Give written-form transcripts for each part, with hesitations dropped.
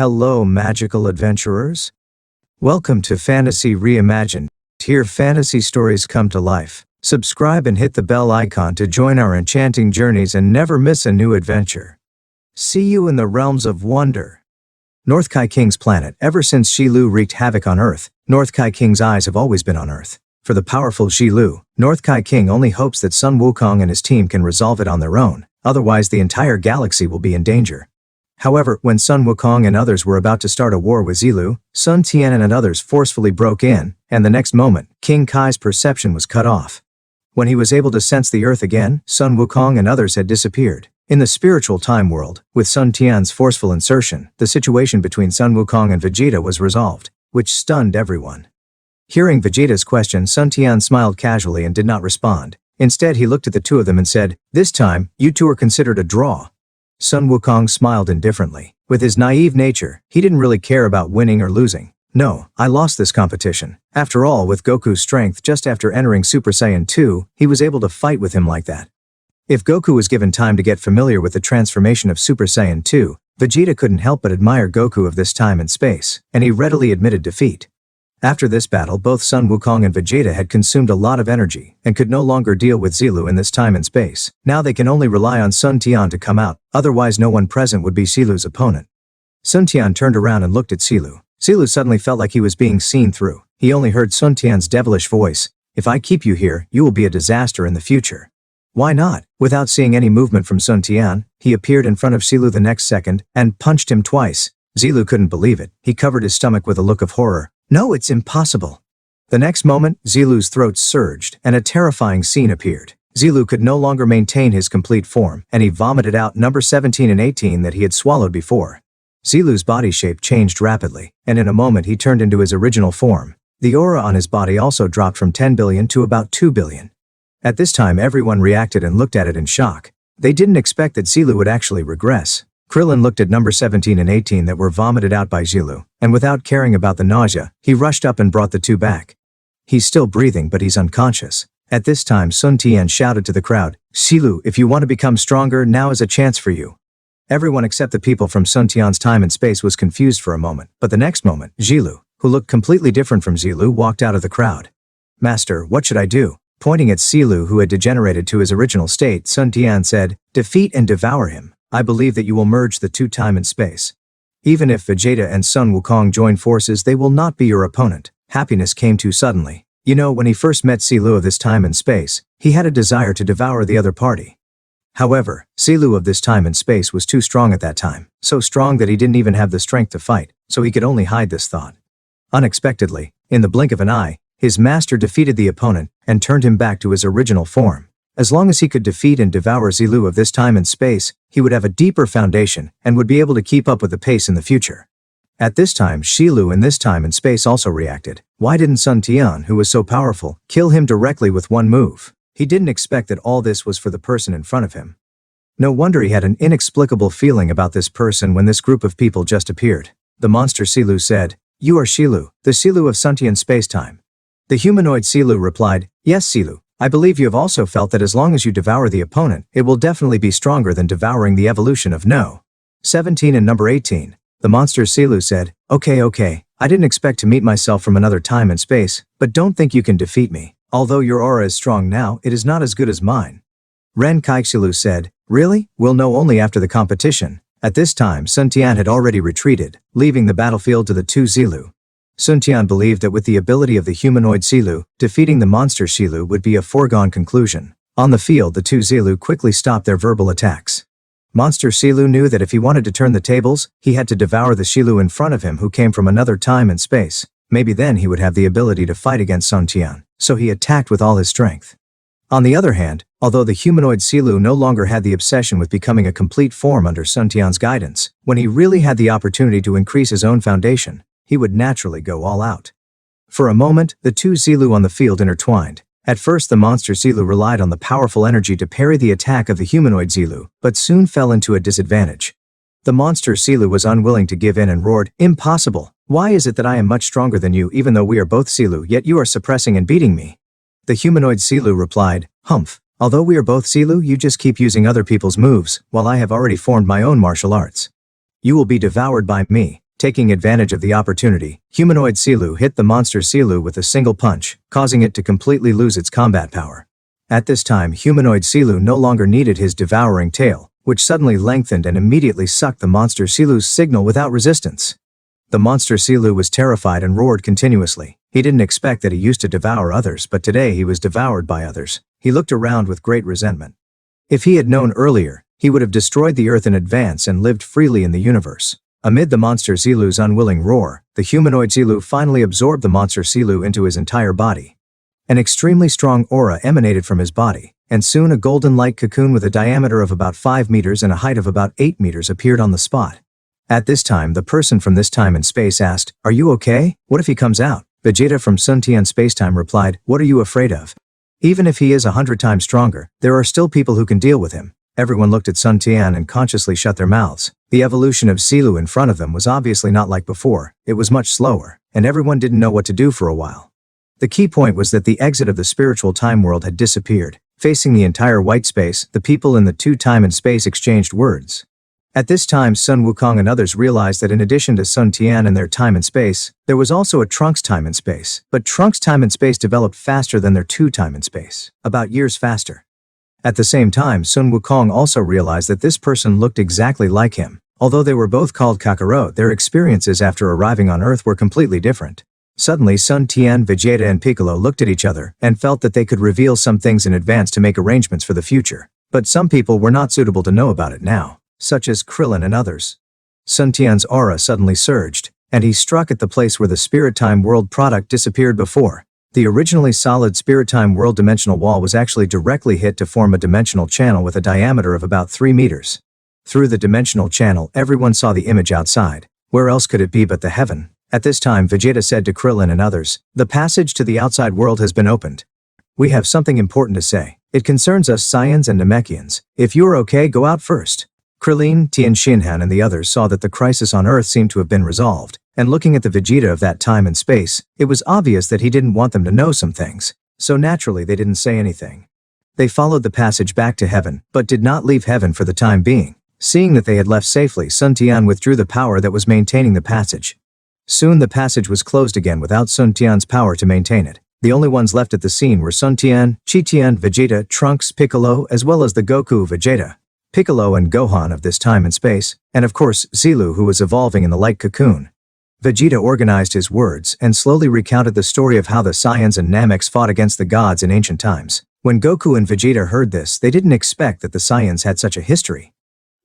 Hello, magical adventurers. Welcome to Fantasy Reimagined. Here fantasy stories come to life. Subscribe and hit the bell icon to join our enchanting journeys and never miss a new adventure. See you in the realms of wonder. North Kai King's planet. Ever since Xilu wreaked havoc on Earth, North Kai King's eyes have always been on Earth. For the powerful Xilu, North Kai King only hopes that Sun Wukong and his team can resolve it on their own, otherwise the entire galaxy will be in danger. However, when Sun Wukong and others were about to start a war with Xilu, Sun Tian and others forcefully broke in, and the next moment, King Kai's perception was cut off. When he was able to sense the earth again, Sun Wukong and others had disappeared. In the spiritual time world, with Sun Tian's forceful insertion, the situation between Sun Wukong and Vegeta was resolved, which stunned everyone. Hearing Vegeta's question, Sun Tian smiled casually and did not respond. Instead, he looked at the two of them and said, "This time, you two are considered a draw." Sun Wukong smiled indifferently. With his naive nature, he didn't really care about winning or losing. "No, I lost this competition. After all, with Goku's strength just after entering Super Saiyan 2, he was able to fight with him like that." If Goku was given time to get familiar with the transformation of Super Saiyan 2, Vegeta couldn't help but admire Goku of this time and space, and he readily admitted defeat. After this battle, both Sun Wukong and Vegeta had consumed a lot of energy and could no longer deal with Xilu in this time and space. Now they can only rely on Sun Tian to come out, otherwise no one present would be Xilu's opponent. Sun Tian turned around and looked at Xilu. Xilu suddenly felt like he was being seen through. He only heard Sun Tian's devilish voice, "If I keep you here, you will be a disaster in the future." "Why not?" Without seeing any movement from Sun Tian, he appeared in front of Xilu the next second and punched him twice. Xilu couldn't believe it. He covered his stomach with a look of horror. "No, it's impossible." The next moment, Xilu's throat surged, and a terrifying scene appeared. Xilu could no longer maintain his complete form, and he vomited out number 17 and 18 that he had swallowed before. Xilu's body shape changed rapidly, and in a moment he turned into his original form. The aura on his body also dropped from 10 billion to about 2 billion. At this time everyone reacted and looked at it in shock. They didn't expect that Xilu would actually regress. Krillin looked at number 17 and 18 that were vomited out by Xilu, and without caring about the nausea, he rushed up and brought the two back. He's still breathing but he's unconscious. At this time Sun Tian shouted to the crowd, "Xilu, if you want to become stronger, now is a chance for you." Everyone except the people from Sun Tian's time and space was confused for a moment, but the next moment, Xilu, who looked completely different from Xilu, walked out of the crowd. "Master, what should I do?" Pointing at Xilu, who had degenerated to his original state, Sun Tian said, "Defeat and devour him. I believe that you will merge the two time and space. Even if Vegeta and Sun Wukong join forces, they will not be your opponent." Happiness came too suddenly. You know, when he first met Xilu of this time and space, he had a desire to devour the other party. However, Xilu of this time and space was too strong at that time, so strong that he didn't even have the strength to fight, so he could only hide this thought. Unexpectedly, in the blink of an eye, his master defeated the opponent and turned him back to his original form. As long as he could defeat and devour Xilu of this time and space, he would have a deeper foundation and would be able to keep up with the pace in the future. At this time, Xilu in this time and space also reacted. Why didn't Sun Tian, who was so powerful, kill him directly with one move? He didn't expect that all this was for the person in front of him. No wonder he had an inexplicable feeling about this person when this group of people just appeared. The monster Xilu said, "You are Xilu, the Xilu of Sun Tian space-time." The humanoid Xilu replied, "Yes, Xilu. I believe you have also felt that as long as you devour the opponent, it will definitely be stronger than devouring the evolution of No. 17 and number 18. The monster Xilu said, Okay, I didn't expect to meet myself from another time and space, but don't think you can defeat me. Although your aura is strong now, it is not as good as mine." Xilu said, "Really? We'll know only after the competition." At this time, Sun Tian had already retreated, leaving the battlefield to the two Xilu. Sun Tian believed that with the ability of the humanoid Xilu, defeating the monster Xilu would be a foregone conclusion. On the field, the two Xilu quickly stopped their verbal attacks. Monster Xilu knew that if he wanted to turn the tables, he had to devour the Xilu in front of him who came from another time and space. Maybe then he would have the ability to fight against Sun Tian, so he attacked with all his strength. On the other hand, although the humanoid Xilu no longer had the obsession with becoming a complete form under Sun Tian's guidance, when he really had the opportunity to increase his own foundation, he would naturally go all out. For a moment, the two Xilu on the field intertwined. At first the monster Xilu relied on the powerful energy to parry the attack of the humanoid Xilu, but soon fell into a disadvantage. The monster Xilu was unwilling to give in and roared, "Impossible! Why is it that I am much stronger than you even though we are both Xilu, yet you are suppressing and beating me?" The humanoid Xilu replied, "Humph! Although we are both Xilu, you just keep using other people's moves, while I have already formed my own martial arts. You will be devoured by me. Taking advantage of the opportunity, humanoid Silu hit the monster Silu with a single punch, causing it to completely lose its combat power. At this time, humanoid Silu no longer needed his devouring tail, which suddenly lengthened and immediately sucked the monster Silu's signal without resistance. The monster Silu was terrified and roared continuously. He didn't expect that he used to devour others, but today he was devoured by others. He looked around with great resentment. If he had known earlier, he would have destroyed the earth in advance and lived freely in the universe. Amid the monster Silu's unwilling roar, the humanoid Silu finally absorbed the monster Silu into his entire body. An extremely strong aura emanated from his body, and soon a golden light cocoon with a diameter of about 5 meters and a height of about 8 meters appeared on the spot. At this time, the person from this time and space asked, "Are you okay? What if he comes out?" Vegeta from Sun Tian Spacetime replied, "What are you afraid of? Even if he is 100 times stronger, there are still people who can deal with him." Everyone looked at Sun Tian and consciously shut their mouths. The evolution of Silu in front of them was obviously not like before. It was much slower, and everyone didn't know what to do for a while. The key point was that the exit of the spiritual time world had disappeared. Facing the entire white space, the people in the two time and space exchanged words. At this time, Sun Wukong and others realized that in addition to Sun Tian and their time and space, there was also a Trunks time and space. But Trunks time and space developed faster than their two time and space, about years faster. At the same time, Sun Wukong also realized that this person looked exactly like him. Although they were both called Kakarot, their experiences after arriving on Earth were completely different. Suddenly, Sun Tian, Vegeta and Piccolo looked at each other and felt that they could reveal some things in advance to make arrangements for the future. But some people were not suitable to know about it now, such as Krillin and others. Sun Tian's aura suddenly surged, and he struck at the place where the Spirit Time World product disappeared before. The originally solid Spirit Time World dimensional wall was actually directly hit to form a dimensional channel with a diameter of about 3 meters. Through the dimensional channel, everyone saw the image outside. Where else could it be but the heaven? At this time, Vegeta said to Krillin and others, "The passage to the outside world has been opened. We have something important to say. It concerns us Saiyans and Namekians. If you are okay, go out first." Krillin, Tien Shinhan and the others saw that the crisis on Earth seemed to have been resolved, and looking at the Vegeta of that time and space, it was obvious that he didn't want them to know some things, so naturally they didn't say anything. They followed the passage back to heaven, but did not leave heaven for the time being. Seeing that they had left safely, Sun Tian withdrew the power that was maintaining the passage. Soon the passage was closed again without Sun Tian's power to maintain it. The only ones left at the scene were Sun Tian, Chi Tian, Vegeta, Trunks, Piccolo, as well as the Goku, Vegeta, Piccolo and Gohan of this time and space, and of course, Silu who was evolving in the light cocoon. Vegeta organized his words and slowly recounted the story of how the Saiyans and Nameks fought against the gods in ancient times. When Goku and Vegeta heard this, they didn't expect that the Saiyans had such a history.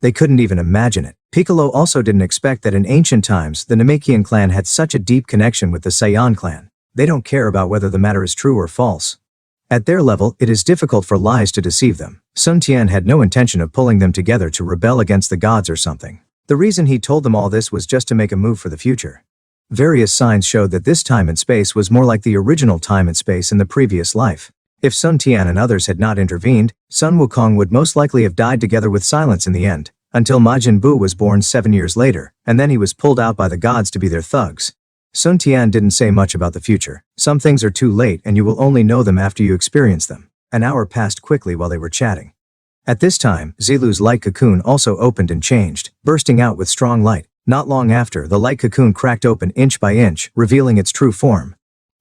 They couldn't even imagine it. Piccolo also didn't expect that in ancient times, the Namekian clan had such a deep connection with the Saiyan clan. They don't care about whether the matter is true or false. At their level, it is difficult for lies to deceive them. Sun Tian had no intention of pulling them together to rebel against the gods or something. The reason he told them all this was just to make a move for the future. Various signs showed that this time and space was more like the original time and space in the previous life. If Sun Tian and others had not intervened, Sun Wukong would most likely have died together with silence in the end, until Majin Buu was born 7 years later, and then he was pulled out by the gods to be their thugs. Sun Tian didn't say much about the future. Some things are too late and you will only know them after you experience them. An hour passed quickly while they were chatting. At this time, Zilu's light cocoon also opened and changed, bursting out with strong light. Not long after, the light cocoon cracked open inch by inch, revealing its true form.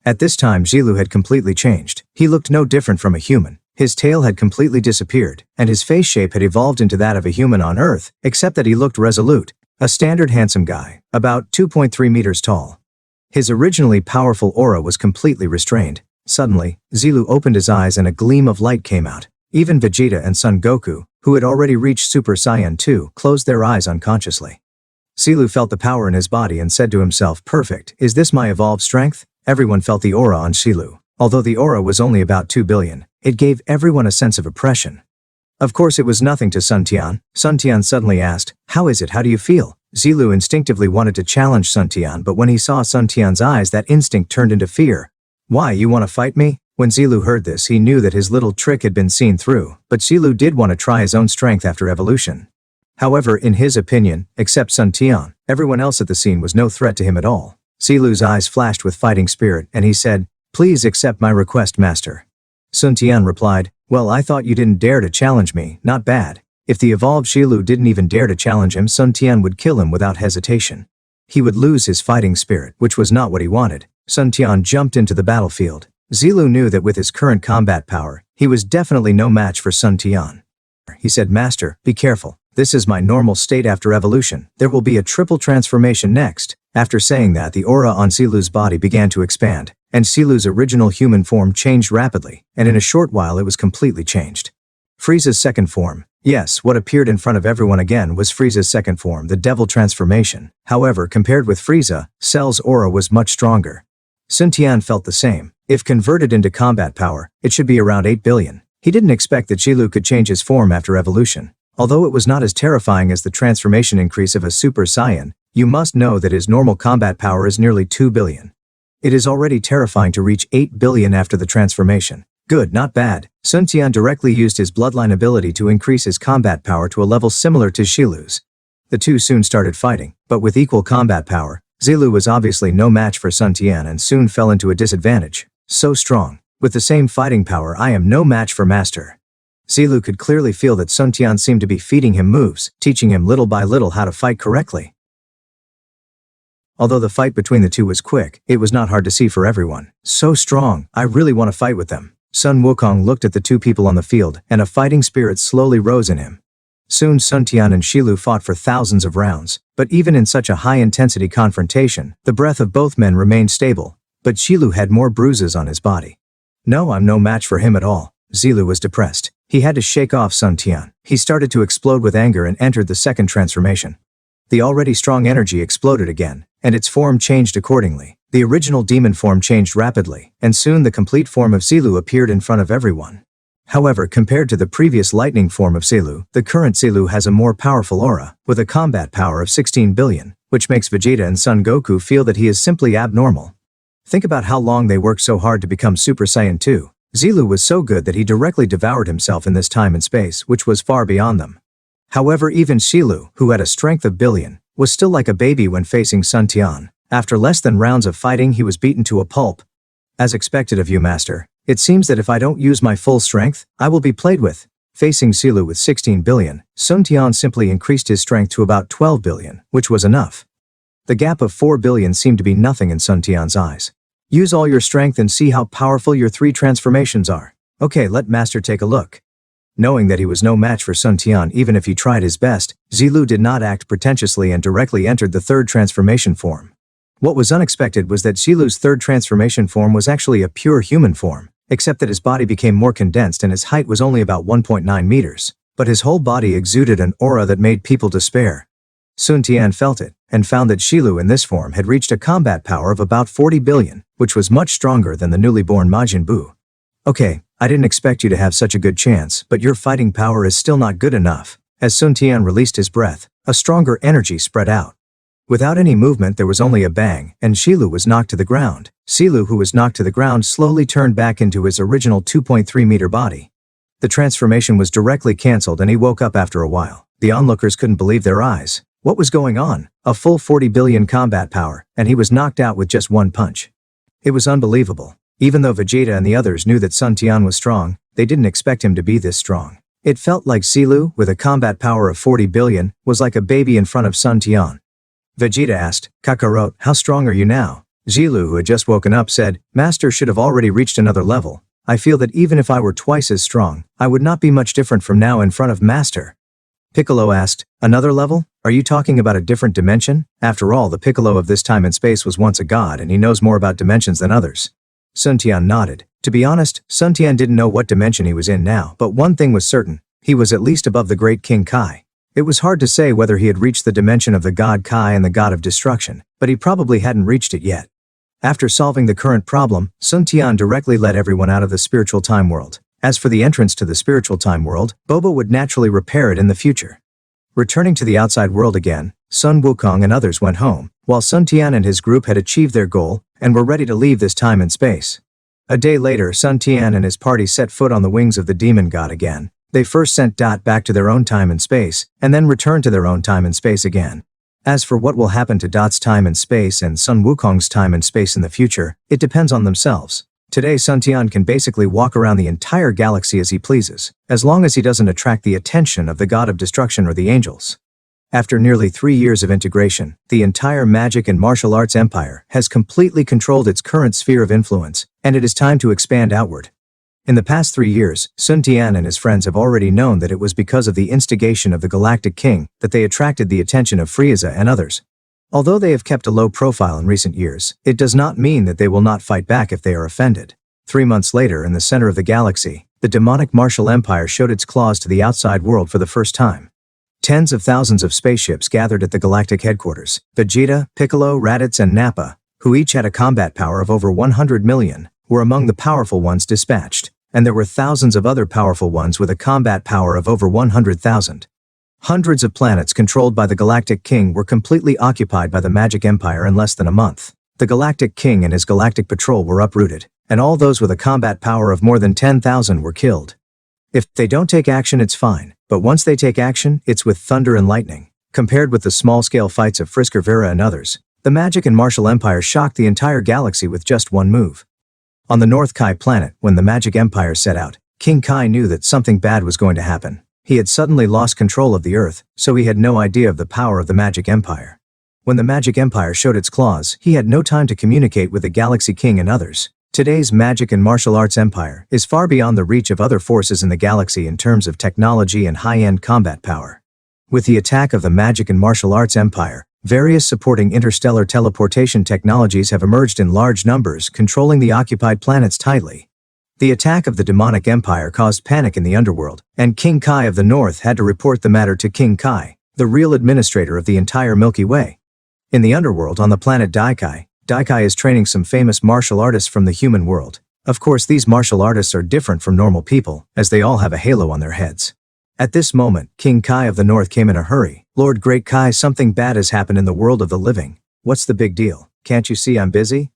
At this time, Zilu had completely changed. He looked no different from a human. His tail had completely disappeared, and his face shape had evolved into that of a human on Earth, except that he looked resolute. A standard handsome guy, about 2.3 meters tall. His originally powerful aura was completely restrained. Suddenly, Zilu opened his eyes and a gleam of light came out. Even Vegeta and Son Goku, who had already reached Super Saiyan 2, closed their eyes unconsciously. Zilu felt the power in his body and said to himself, "Perfect, is this my evolved strength?" Everyone felt the aura on Zilu. Although the aura was only about 2 billion, it gave everyone a sense of oppression. Of course it was nothing to Sun Tian. Sun Tian suddenly asked, "How is it? How do you feel?" Zilu instinctively wanted to challenge Sun Tian, but when he saw Sun Tian's eyes, that instinct turned into fear. "Why, you want to fight me?" When Zilu heard this, he knew that his little trick had been seen through, but Zilu did want to try his own strength after evolution. However, in his opinion, except Sun Tian, everyone else at the scene was no threat to him at all. Zilu's eyes flashed with fighting spirit, and he said, "Please accept my request, master." Sun Tian replied, "Well, I thought you didn't dare to challenge me, not bad." If the evolved Zilu didn't even dare to challenge him, Sun Tian would kill him without hesitation. He would lose his fighting spirit, which was not what he wanted. Sun Tian jumped into the battlefield. Zilu knew that with his current combat power, he was definitely no match for Sun Tian. He said, "Master, be careful. This is my normal state after evolution. There will be a triple transformation next." After saying that, the aura on Silu's body began to expand, and Silu's original human form changed rapidly, and in a short while it was completely changed. Frieza's second form. Yes, what appeared in front of everyone again was Frieza's second form, the devil transformation. However, compared with Frieza, Cell's aura was much stronger. Sun Tian felt the same. If converted into combat power, it should be around 8 billion. He didn't expect that Silu could change his form after evolution. Although it was not as terrifying as the transformation increase of a Super Saiyan, you must know that his normal combat power is nearly 2 billion. It is already terrifying to reach 8 billion after the transformation. Good, not bad. Sun Tian directly used his bloodline ability to increase his combat power to a level similar to Shilu's. The two soon started fighting, but with equal combat power, Zilu was obviously no match for Sun Tian and soon fell into a disadvantage. So strong. With the same fighting power, I am no match for Master. Zilu could clearly feel that Sun Tian seemed to be feeding him moves, teaching him little by little how to fight correctly. Although the fight between the two was quick, it was not hard to see for everyone. So strong, I really want to fight with them. Sun Wukong looked at the two people on the field, and a fighting spirit slowly rose in him. Soon Sun Tian and Shilu fought for thousands of rounds, but even in such a high-intensity confrontation, the breath of both men remained stable, but Shilu had more bruises on his body. No, I'm no match for him at all. Zilu was depressed. He had to shake off Sun Tian. He started to explode with anger and entered the second transformation. The already strong energy exploded again, and its form changed accordingly. The original demon form changed rapidly, and soon the complete form of Zilu appeared in front of everyone. However, compared to the previous lightning form of Zilu, the current Zilu has a more powerful aura, with a combat power of 16 billion, which makes Vegeta and Son Goku feel that he is simply abnormal. Think about how long they worked so hard to become Super Saiyan 2. Zilu was so good that he directly devoured himself in this time and space, which was far beyond them. However, even Shilu, who had a strength of billion, was still like a baby when facing Sun Tian. After less than rounds of fighting, he was beaten to a pulp. As expected of you, Master. It seems that if I don't use my full strength, I will be played with. Facing Silu with 16 billion, Sun Tian simply increased his strength to about 12 billion, which was enough. The gap of 4 billion seemed to be nothing in Sun Tian's eyes. Use all your strength and see how powerful your 3 transformations are. Okay, let Master take a look. Knowing that he was no match for Sun Tian even if he tried his best, Zilu did not act pretentiously and directly entered the third transformation form. What was unexpected was that Zilu's third transformation form was actually a pure human form, except that his body became more condensed and his height was only about 1.9 meters, but his whole body exuded an aura that made people despair. Sun Tian felt it, and found that Shilu in this form had reached a combat power of about 40 billion, which was much stronger than the newly born Majin Buu. Okay, I didn't expect you to have such a good chance, but your fighting power is still not good enough. As Sun Tian released his breath, a stronger energy spread out. Without any movement, there was only a bang, and Shilu was knocked to the ground. Silu, who was knocked to the ground, slowly turned back into his original 2.3-meter body. The transformation was directly cancelled and he woke up after a while. The onlookers couldn't believe their eyes. What was going on? A full 40 billion combat power, and he was knocked out with just one punch. It was unbelievable. Even though Vegeta and the others knew that Sun Tian was strong, they didn't expect him to be this strong. It felt like Silu, with a combat power of 40 billion, was like a baby in front of Sun Tian. Vegeta asked, Kakarot, how strong are you now? Zilu, who had just woken up, said, Master should have already reached another level. I feel that even if I were twice as strong, I would not be much different from now in front of Master. Piccolo asked, another level? Are you talking about a different dimension? After all, the Piccolo of this time and space was once a god and he knows more about dimensions than others. Sun Tian nodded. To be honest, Sun Tian didn't know what dimension he was in now, but one thing was certain. He was at least above the great King Kai. It was hard to say whether he had reached the dimension of the god Kai and the god of destruction, but he probably hadn't reached it yet. After solving the current problem, Sun Tian directly led everyone out of the spiritual time world. As for the entrance to the spiritual time world, Boba would naturally repair it in the future. Returning to the outside world again, Sun Wukong and others went home, while Sun Tian and his group had achieved their goal and were ready to leave this time and space. A day later, Sun Tian and his party set foot on the wings of the demon god again. They first sent Dot back to their own time and space, and then returned to their own time and space again. As for what will happen to Dot's time and space and Sun Wukong's time and space in the future, it depends on themselves. Today Sun Tian can basically walk around the entire galaxy as he pleases, as long as he doesn't attract the attention of the god of destruction or the angels. After nearly 3 years of integration, the entire magic and martial arts empire has completely controlled its current sphere of influence, and it is time to expand outward. In the past 3 years, Sun Tian and his friends have already known that it was because of the instigation of the Galactic King that they attracted the attention of Frieza and others. Although they have kept a low profile in recent years, it does not mean that they will not fight back if they are offended. 3 months later, in the center of the galaxy, the demonic martial empire showed its claws to the outside world for the first time. Tens of thousands of spaceships gathered at the galactic headquarters. Vegeta, Piccolo, Raditz, and Nappa, who each had a combat power of over 100 million, were among the powerful ones dispatched, and there were thousands of other powerful ones with a combat power of over 100,000. Hundreds of planets controlled by the Galactic King were completely occupied by the Magic Empire in less than a month. The Galactic King and his galactic patrol were uprooted, and all those with a combat power of more than 10,000 were killed. If they don't take action, it's fine, but once they take action, it's with thunder and lightning. Compared with the small-scale fights of Frisker Vera and others, the Magic and Martial Empire shocked the entire galaxy with just one move. On the North Kai planet, when the Magic Empire set out, King Kai knew that something bad was going to happen. He had suddenly lost control of the Earth, so he had no idea of the power of the Magic Empire. When the Magic Empire showed its claws, he had no time to communicate with the Galaxy King and others. Today's magic and martial arts empire is far beyond the reach of other forces in the galaxy in terms of technology and high-end combat power. With the attack of the magic and martial arts empire, various supporting interstellar teleportation technologies have emerged in large numbers, controlling the occupied planets tightly. The attack of the demonic empire caused panic in the underworld, and King Kai of the North had to report the matter to King Kai, the real administrator of the entire Milky Way. In the underworld on the planet Daikai is training some famous martial artists from the human world. Of course, these martial artists are different from normal people, as they all have a halo on their heads. At this moment, King Kai of the North came in a hurry. Lord Great Kai, something bad has happened in the world of the living. What's the big deal? Can't you see I'm busy?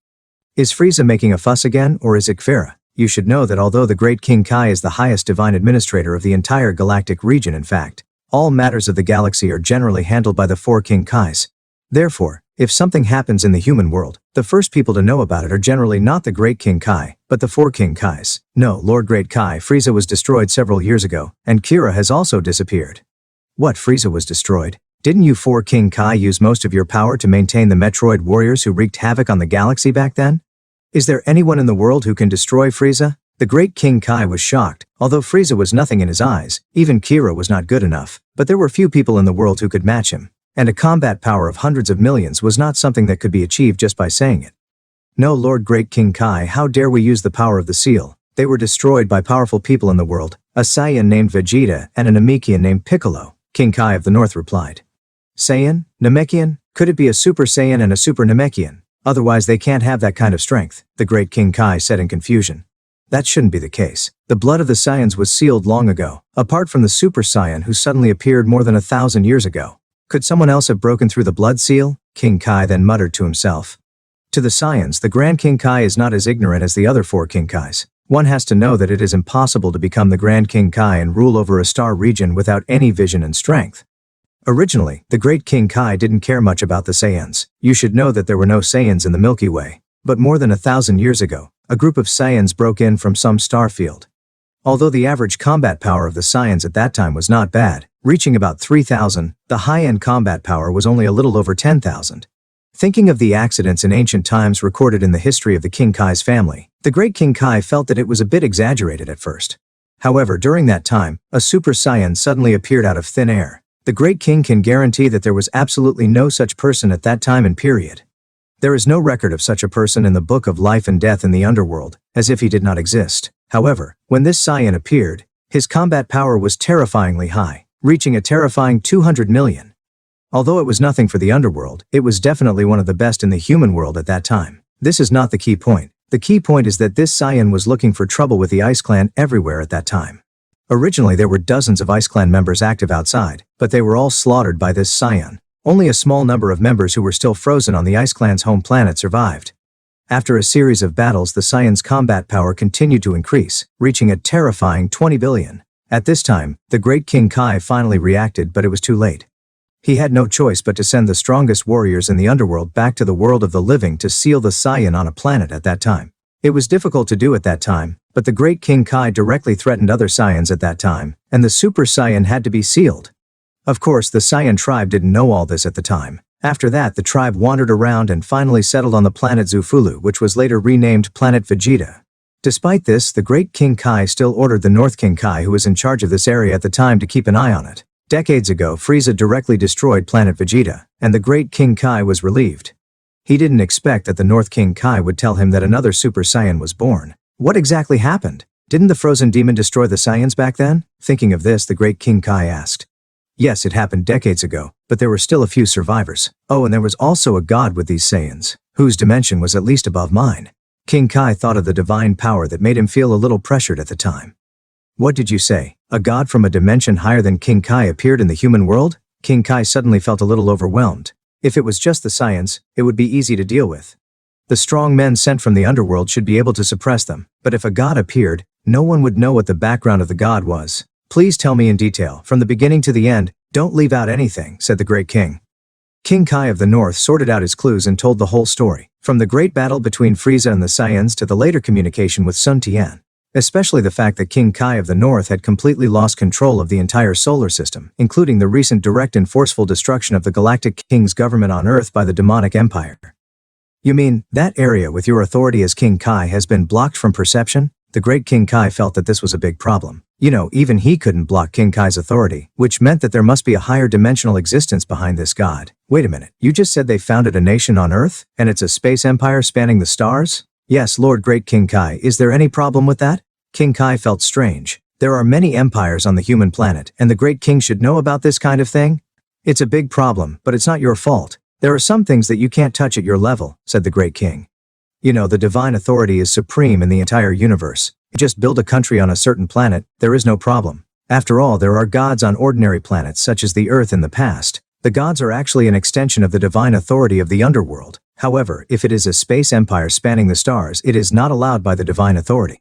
Is Frieza making a fuss again, or is it Kfera? You should know that although the great King Kai is the highest divine administrator of the entire galactic region, in fact, all matters of the galaxy are generally handled by the 4 King Kais. Therefore, if something happens in the human world, the first people to know about it are generally not the great King Kai, but the 4 King Kais. No, Lord Great Kai, Frieza was destroyed several years ago, and Kira has also disappeared. What, Frieza was destroyed? Didn't you 4 King Kai use most of your power to maintain the Metroid warriors who wreaked havoc on the galaxy back then? Is there anyone in the world who can destroy Frieza? The great King Kai was shocked. Although Frieza was nothing in his eyes, even Kira was not good enough, but there were few people in the world who could match him. And a combat power of hundreds of millions was not something that could be achieved just by saying it. No, Lord Great King Kai, how dare we use the power of the seal? They were destroyed by powerful people in the world, a Saiyan named Vegeta and a Namekian named Piccolo, King Kai of the North replied. Saiyan? Namekian? Could it be a Super Saiyan and a Super Namekian? Otherwise they can't have that kind of strength, the great King Kai said in confusion. That shouldn't be the case. The blood of the Saiyans was sealed long ago, apart from the Super Saiyan who suddenly appeared more than 1,000 years ago. Could someone else have broken through the blood seal? King Kai then muttered to himself. To the Saiyans, the Grand King Kai is not as ignorant as the other 4 King Kais. One has to know that it is impossible to become the Grand King Kai and rule over a star region without any vision and strength. Originally, the great King Kai didn't care much about the Saiyans. You should know that there were no Saiyans in the Milky Way. But more than 1,000 years ago, a group of Saiyans broke in from some star field. Although the average combat power of the Saiyans at that time was not bad, reaching about 3,000, the high-end combat power was only a little over 10,000. Thinking of the accidents in ancient times recorded in the history of the King Kai's family, the great King Kai felt that it was a bit exaggerated at first. However, during that time, a Super Saiyan suddenly appeared out of thin air. The great king can guarantee that there was absolutely no such person at that time and period. There is no record of such a person in the Book of Life and Death in the underworld, as if he did not exist. However, when this Saiyan appeared, his combat power was terrifyingly high, reaching a terrifying 200 million. Although it was nothing for the underworld, it was definitely one of the best in the human world at that time. This is not the key point. The key point is that this Saiyan was looking for trouble with the Ice Clan everywhere at that time. Originally there were dozens of Ice Clan members active outside, but they were all slaughtered by this Saiyan. Only a small number of members who were still frozen on the Ice Clan's home planet survived. After a series of battles, the Saiyan's combat power continued to increase, reaching a terrifying 20 billion. At this time, the great King Kai finally reacted, but it was too late. He had no choice but to send the strongest warriors in the underworld back to the world of the living to seal the Saiyan on a planet at that time. It was difficult to do at that time, but the great King Kai directly threatened other Saiyans at that time, and the Super Saiyan had to be sealed. Of course, the Saiyan tribe didn't know all this at the time. After that, the tribe wandered around and finally settled on the planet Zufulu, which was later renamed Planet Vegeta. Despite this, the Great King Kai still ordered the North King Kai, who was in charge of this area at the time, to keep an eye on it. Decades ago, Frieza directly destroyed Planet Vegeta, and the Great King Kai was relieved. He didn't expect that the North King Kai would tell him that another Super Saiyan was born. What exactly happened? Didn't the frozen demon destroy the Saiyans back then? Thinking of this, the Great King Kai asked. Yes, it happened decades ago, but there were still a few survivors. Oh, and there was also a god with these Saiyans, whose dimension was at least above mine. King Kai thought of the divine power that made him feel a little pressured at the time. What did you say? A god from a dimension higher than King Kai appeared in the human world? King Kai suddenly felt a little overwhelmed. If it was just the Saiyans, it would be easy to deal with. The strong men sent from the underworld should be able to suppress them, but if a god appeared, no one would know what the background of the god was. Please tell me in detail, from the beginning to the end, don't leave out anything, said the Great King. King Kai of the North sorted out his clues and told the whole story, from the great battle between Frieza and the Saiyans to the later communication with Sun Tian. Especially the fact that King Kai of the North had completely lost control of the entire solar system, including the recent direct and forceful destruction of the Galactic King's government on Earth by the demonic empire. You mean, that area with your authority as King Kai has been blocked from perception? The Great King Kai felt that this was a big problem. You know, even he couldn't block King Kai's authority, which meant that there must be a higher dimensional existence behind this god. Wait a minute, you just said they founded a nation on Earth, and it's a space empire spanning the stars? Yes, Lord Great King Kai, is there any problem with that? King Kai felt strange. There are many empires on the human planet, and the Great King should know about this kind of thing? It's a big problem, but it's not your fault. There are some things that you can't touch at your level, said the Great King. You know, the divine authority is supreme in the entire universe. You just build a country on a certain planet, there is no problem. After all, there are gods on ordinary planets such as the Earth in the past. The gods are actually an extension of the divine authority of the underworld. However, if it is a space empire spanning the stars, it is not allowed by the divine authority.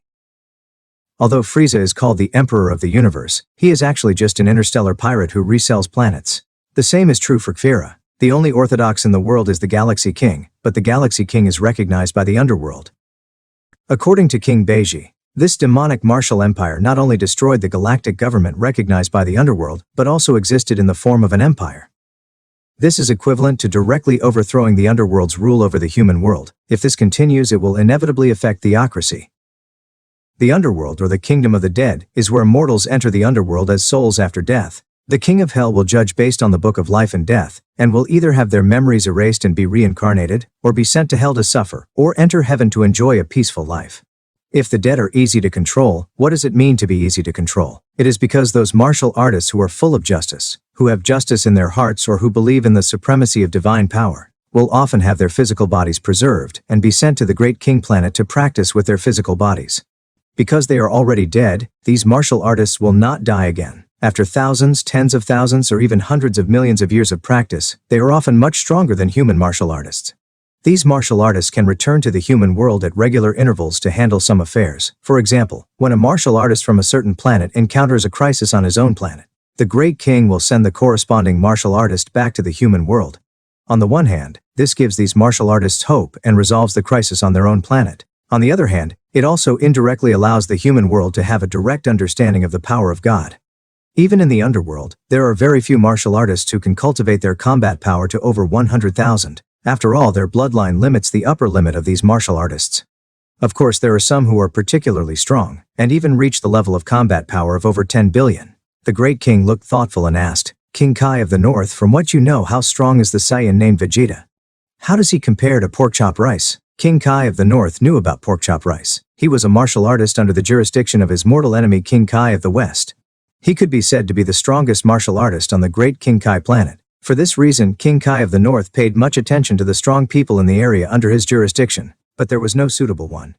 Although Frieza is called the Emperor of the Universe, he is actually just an interstellar pirate who resells planets. The same is true for Kfira. The only orthodox in the world is the Galaxy King, but the Galaxy King is recognized by the underworld. According to King Beiji, this demonic martial empire not only destroyed the galactic government recognized by the underworld, but also existed in the form of an empire. This is equivalent to directly overthrowing the underworld's rule over the human world. If this continues, it will inevitably affect theocracy. The underworld, or the kingdom of the dead, is where mortals enter the underworld as souls after death. The King of Hell will judge based on the Book of Life and Death, and will either have their memories erased and be reincarnated, or be sent to hell to suffer, or enter heaven to enjoy a peaceful life. If the dead are easy to control, what does it mean to be easy to control? It is because those martial artists who are full of justice, who have justice in their hearts or who believe in the supremacy of divine power, will often have their physical bodies preserved and be sent to the Great King planet to practice with their physical bodies. Because they are already dead, these martial artists will not die again. After thousands, tens of thousands, or even hundreds of millions of years of practice, they are often much stronger than human martial artists. These martial artists can return to the human world at regular intervals to handle some affairs. For example, when a martial artist from a certain planet encounters a crisis on his own planet, the Great King will send the corresponding martial artist back to the human world. On the one hand, this gives these martial artists hope and resolves the crisis on their own planet. On the other hand, it also indirectly allows the human world to have a direct understanding of the power of God. Even in the underworld, there are very few martial artists who can cultivate their combat power to over 100,000. After all, their bloodline limits the upper limit of these martial artists. Of course, there are some who are particularly strong, and even reach the level of combat power of over 10 billion. The Great King looked thoughtful and asked, King Kai of the North, from what you know, how strong is the Saiyan named Vegeta? How does he compare to pork chop rice? King Kai of the North knew about pork chop rice. He was a martial artist under the jurisdiction of his mortal enemy King Kai of the West. He could be said to be the strongest martial artist on the Great King Kai planet. For this reason, King Kai of the North paid much attention to the strong people in the area under his jurisdiction, but there was no suitable one.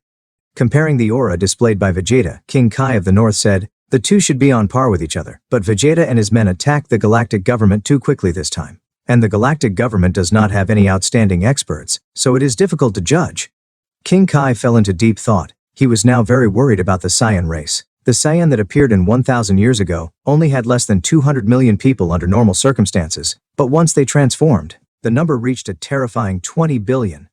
Comparing the aura displayed by Vegeta, King Kai of the North said, the two should be on par with each other, but Vegeta and his men attacked the galactic government too quickly this time. And the galactic government does not have any outstanding experts, so it is difficult to judge. King Kai fell into deep thought. He was now very worried about the Saiyan race. The Saiyan that appeared in 1,000 years ago only had less than 200 million people under normal circumstances, but once they transformed, the number reached a terrifying 20 billion.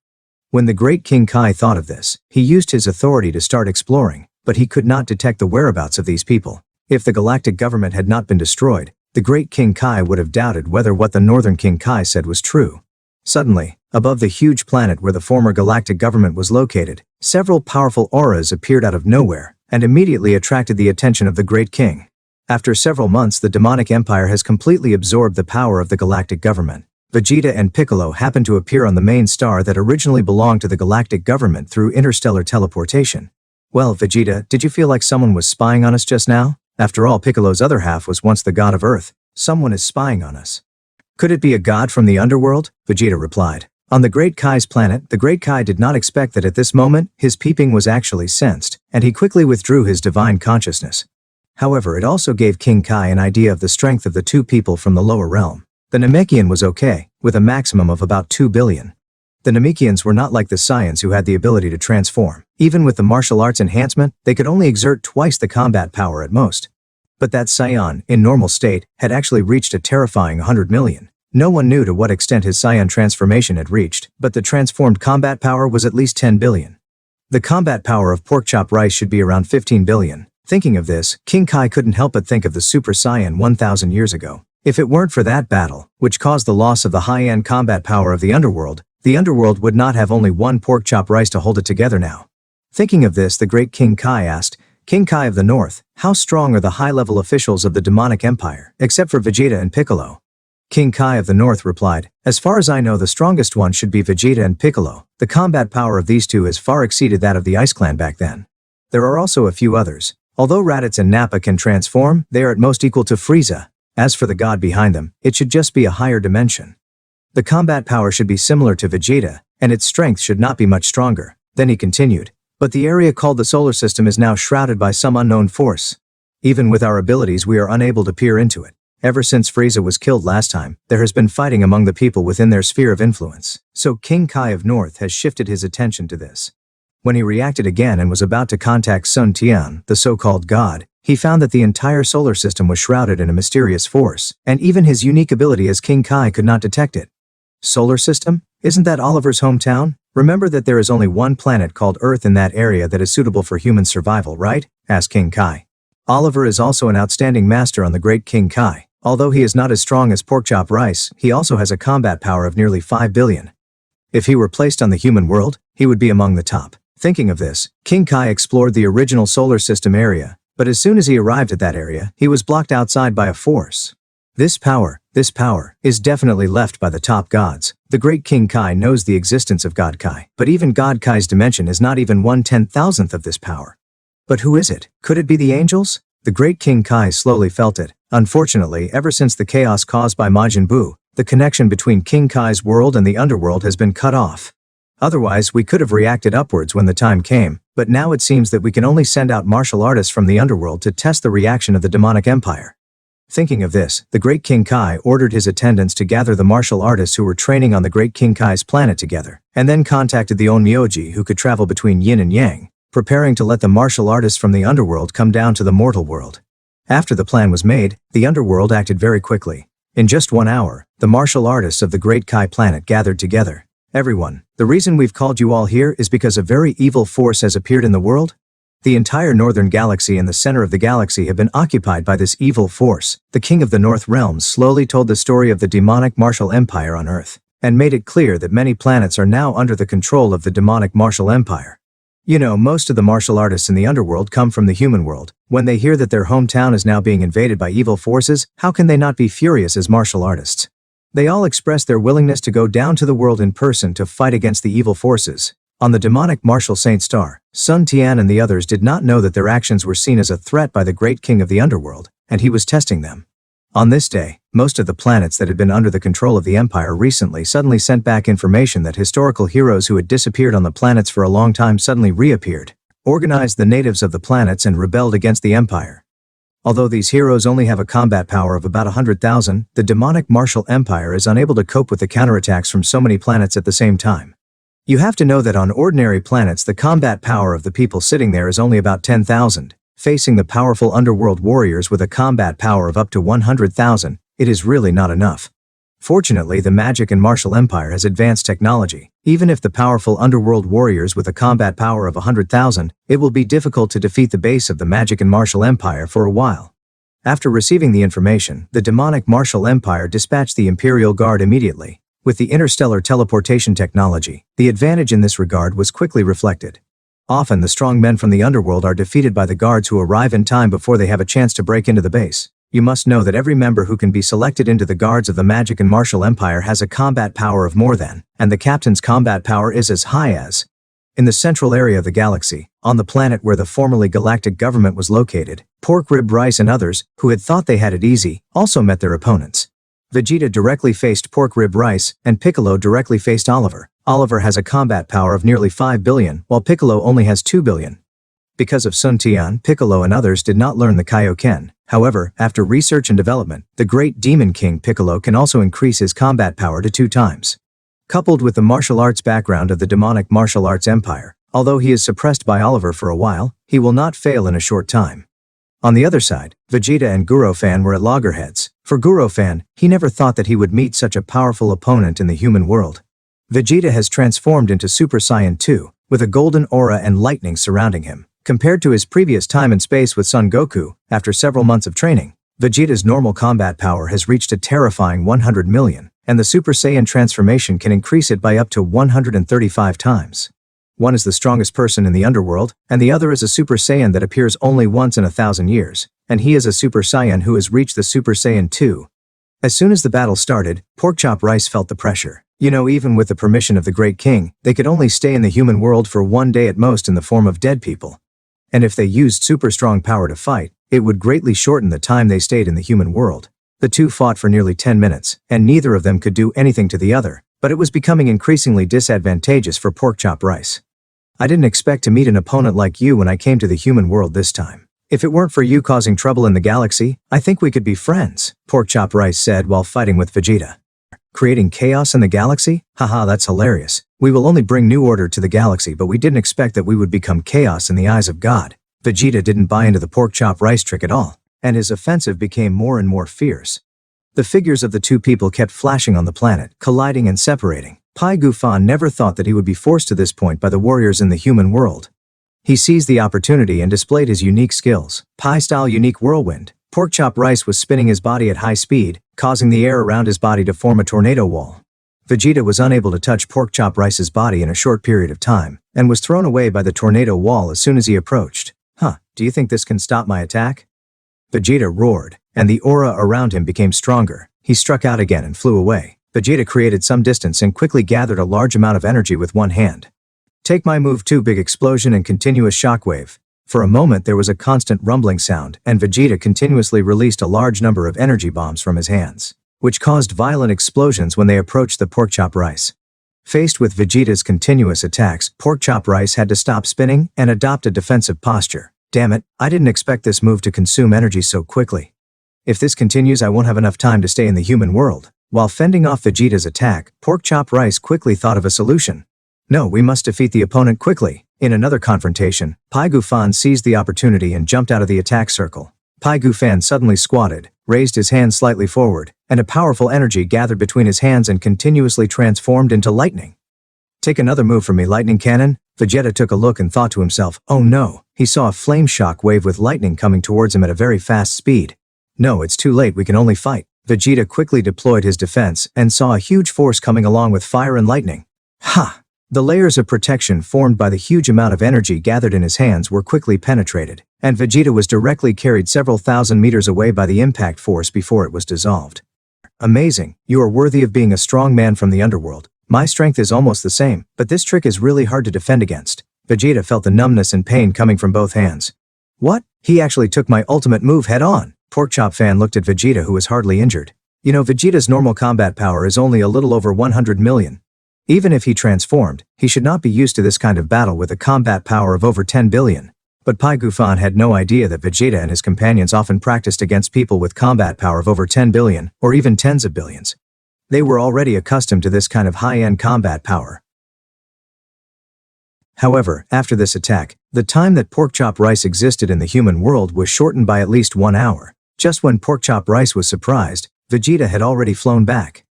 When the Great King Kai thought of this, he used his authority to start exploring, but he could not detect the whereabouts of these people. If the galactic government had not been destroyed, The great King Kai would have doubted whether what the northern King Kai said was true. Suddenly, above the huge planet where the former galactic government was located, several powerful auras appeared out of nowhere and immediately attracted the attention of the great king. After several months, the demonic empire has completely absorbed the power of the galactic government. Vegeta and Piccolo happen to appear on the main star that originally belonged to the galactic government through interstellar teleportation. Well, Vegeta, did you feel like someone was spying on us just now? After all, Piccolo's other half was once the god of Earth. Someone is spying on us. Could it be a god from the underworld? Vegeta replied. On the Great Kai's planet, the Great Kai did not expect that at this moment, his peeping was actually sensed, and he quickly withdrew his divine consciousness. However, it also gave King Kai an idea of the strength of the two people from the lower realm. The Namekian was okay, with a maximum of about 2 billion. The Namekians were not like the Saiyans who had the ability to transform. Even with the martial arts enhancement, they could only exert twice the combat power at most. But that Saiyan, in normal state, had actually reached a terrifying 100 million. No one knew to what extent his Saiyan transformation had reached, but the transformed combat power was at least 10 billion. The combat power of pork chop rice should be around 15 billion. Thinking of this, King Kai couldn't help but think of the Super Saiyan 1000 years ago. If it weren't for that battle, which caused the loss of the high-end combat power of the underworld would not have only one pork chop rice to hold it together now. Thinking of this, the great King Kai asked, King Kai of the North, how strong are the high-level officials of the demonic empire, except for Vegeta and Piccolo? King Kai of the North replied, as far as I know, the strongest one should be Vegeta and Piccolo. The combat power of these two has far exceeded that of the Ice Clan back then. There are also a few others. Although Raditz and Nappa can transform, they are at most equal to Frieza. As for the god behind them, it should just be a higher dimension. The combat power should be similar to Vegeta, and its strength should not be much stronger. Then he continued, but the area called the solar system is now shrouded by some unknown force. Even with our abilities, we are unable to peer into it. Ever since Frieza was killed last time, there has been fighting among the people within their sphere of influence. So King Kai of North has shifted his attention to this. When he reacted again and was about to contact Sun Tian, the so-called god, he found that the entire solar system was shrouded in a mysterious force, and even his unique ability as King Kai could not detect it. Solar system? Isn't that Oliver's hometown? Remember that there is only one planet called Earth in that area that is suitable for human survival, right? Asked King Kai. Oliver is also an outstanding master on the great King Kai. Although he is not as strong as Porkchop Rice, he also has a combat power of nearly 5 billion. If he were placed on the human world, he would be among the top. Thinking of this, King Kai explored the original solar system area, but as soon as he arrived at that area, he was blocked outside by a force. This power is definitely left by the top gods. The great King Kai knows the existence of God Kai, but even God Kai's dimension is not even 1/10,000th of this power. But who is it? Could it be the angels? The great King Kai slowly felt it. Unfortunately, ever since the chaos caused by Majin Buu, the connection between King Kai's world and the underworld has been cut off. Otherwise, we could have reacted upwards when the time came, but now it seems that we can only send out martial artists from the underworld to test the reaction of the demonic empire. Thinking of this, the great King Kai ordered his attendants to gather the martial artists who were training on the great King Kai's planet together, and then contacted the Onmyoji who could travel between yin and yang, preparing to let the martial artists from the underworld come down to the mortal world. After the plan was made, the underworld acted very quickly. In just 1 hour, the martial artists of the great Kai planet gathered together. Everyone, the reason we've called you all here is because a very evil force has appeared in the world. The entire northern galaxy and the center of the galaxy have been occupied by this evil force. The king of the North Realms slowly told the story of the demonic martial empire on Earth, and made it clear that many planets are now under the control of the demonic martial empire. You know, most of the martial artists in the underworld come from the human world. When they hear that their hometown is now being invaded by evil forces, how can they not be furious as martial artists? They all express their willingness to go down to the world in person to fight against the evil forces. On the demonic martial Saint Star, Sun Tian and the others did not know that their actions were seen as a threat by the great king of the underworld, and he was testing them. On this day, most of the planets that had been under the control of the empire recently suddenly sent back information that historical heroes who had disappeared on the planets for a long time suddenly reappeared, organized the natives of the planets and rebelled against the empire. Although these heroes only have a combat power of about 100,000, the demonic martial empire is unable to cope with the counterattacks from so many planets at the same time. You have to know that on ordinary planets the combat power of the people sitting there is only about 10,000. Facing the powerful underworld warriors with a combat power of up to 100,000, it is really not enough. Fortunately, the magic and martial empire has advanced technology. Even if the powerful underworld warriors with a combat power of 100,000, it will be difficult to defeat the base of the magic and martial empire for a while. After receiving the information, the demonic martial empire dispatched the Imperial Guard immediately. With the interstellar teleportation technology, the advantage in this regard was quickly reflected. Often the strong men from the underworld are defeated by the guards who arrive in time before they have a chance to break into the base. You must know that every member who can be selected into the guards of the magic and martial empire has a combat power of more than, and the captain's combat power is as high as. In the central area of the galaxy, on the planet where the formerly galactic government was located, Pork Rib Rice and others, who had thought they had it easy, also met their opponents. Vegeta directly faced Pork Rib Rice, and Piccolo directly faced Oliver. Oliver has a combat power of nearly 5 billion, while Piccolo only has 2 billion. Because of Sun Tian, Piccolo and others did not learn the Kaioken. However, after research and development, the great Demon King Piccolo can also increase his combat power to 2 times. Coupled with the martial arts background of the demonic martial arts empire, although he is suppressed by Oliver for a while, he will not fail in a short time. On the other side, Vegeta and Guro-fan were at loggerheads. For Guro-fan, he never thought that he would meet such a powerful opponent in the human world. Vegeta has transformed into Super Saiyan 2, with a golden aura and lightning surrounding him. Compared to his previous time and space with Son Goku, after several months of training, Vegeta's normal combat power has reached a terrifying 100 million, and the Super Saiyan transformation can increase it by up to 135 times. One is the strongest person in the underworld, and the other is a Super Saiyan that appears only once in 1,000 years, and he is a Super Saiyan who has reached the Super Saiyan 2. As soon as the battle started, Porkchop Rice felt the pressure. Even with the permission of the Great King, they could only stay in the human world for 1 day at most in the form of dead people. And if they used super strong power to fight, it would greatly shorten the time they stayed in the human world. The two fought for nearly 10 minutes, and neither of them could do anything to the other, but it was becoming increasingly disadvantageous for Porkchop Rice. I didn't expect to meet an opponent like you when I came to the human world this time. If it weren't for you causing trouble in the galaxy, I think we could be friends, Porkchop Rice said while fighting with Vegeta. Creating chaos in the galaxy? Haha, that's hilarious. We will only bring new order to the galaxy, but we didn't expect that we would become chaos in the eyes of God. Vegeta didn't buy into the Porkchop Rice trick at all, and his offensive became more and more fierce. The figures of the two people kept flashing on the planet, colliding and separating. Pai Gufan never thought that he would be forced to this point by the warriors in the human world. He seized the opportunity and displayed his unique skills. Pai-style unique whirlwind. Porkchop Rice was spinning his body at high speed, causing the air around his body to form a tornado wall. Vegeta was unable to touch Porkchop Rice's body in a short period of time, and was thrown away by the tornado wall as soon as he approached. Do you think this can stop my attack? Vegeta roared, and the aura around him became stronger. He struck out again and flew away. Vegeta created some distance and quickly gathered a large amount of energy with one hand. Take my move 2, big explosion and continuous shockwave. For a moment there was a constant rumbling sound, and Vegeta continuously released a large number of energy bombs from his hands, which caused violent explosions when they approached the Porkchop Rice. Faced with Vegeta's continuous attacks, Porkchop Rice had to stop spinning and adopt a defensive posture. Damn it, I didn't expect this move to consume energy so quickly. If this continues, I won't have enough time to stay in the human world. While fending off Vegeta's attack, Porkchop Rice quickly thought of a solution. No, we must defeat the opponent quickly. In another confrontation, Pai Gufan seized the opportunity and jumped out of the attack circle. Pai Gufan suddenly squatted, raised his hands slightly forward, and a powerful energy gathered between his hands and continuously transformed into lightning. Take another move from me, lightning cannon? Vegeta took a look and thought to himself, oh no, he saw a flame shock wave with lightning coming towards him at a very fast speed. No, it's too late, we can only fight. Vegeta quickly deployed his defense and saw a huge force coming along with fire and lightning. Ha! The layers of protection formed by the huge amount of energy gathered in his hands were quickly penetrated, and Vegeta was directly carried several thousand meters away by the impact force before it was dissolved. Amazing, you are worthy of being a strong man from the underworld. My strength is almost the same, but this trick is really hard to defend against. Vegeta felt the numbness and pain coming from both hands. What? He actually took my ultimate move head on. Porkchop Fan looked at Vegeta, who was hardly injured. Vegeta's normal combat power is only a little over 100 million. Even if he transformed, he should not be used to this kind of battle with a combat power of over 10 billion. But Pai Gufan had no idea that Vegeta and his companions often practiced against people with combat power of over 10 billion, or even tens of billions. They were already accustomed to this kind of high-end combat power. However, after this attack, the time that Porkchop Rice existed in the human world was shortened by at least 1 hour. Just when Porkchop Rice was surprised, Vegeta had already flown back.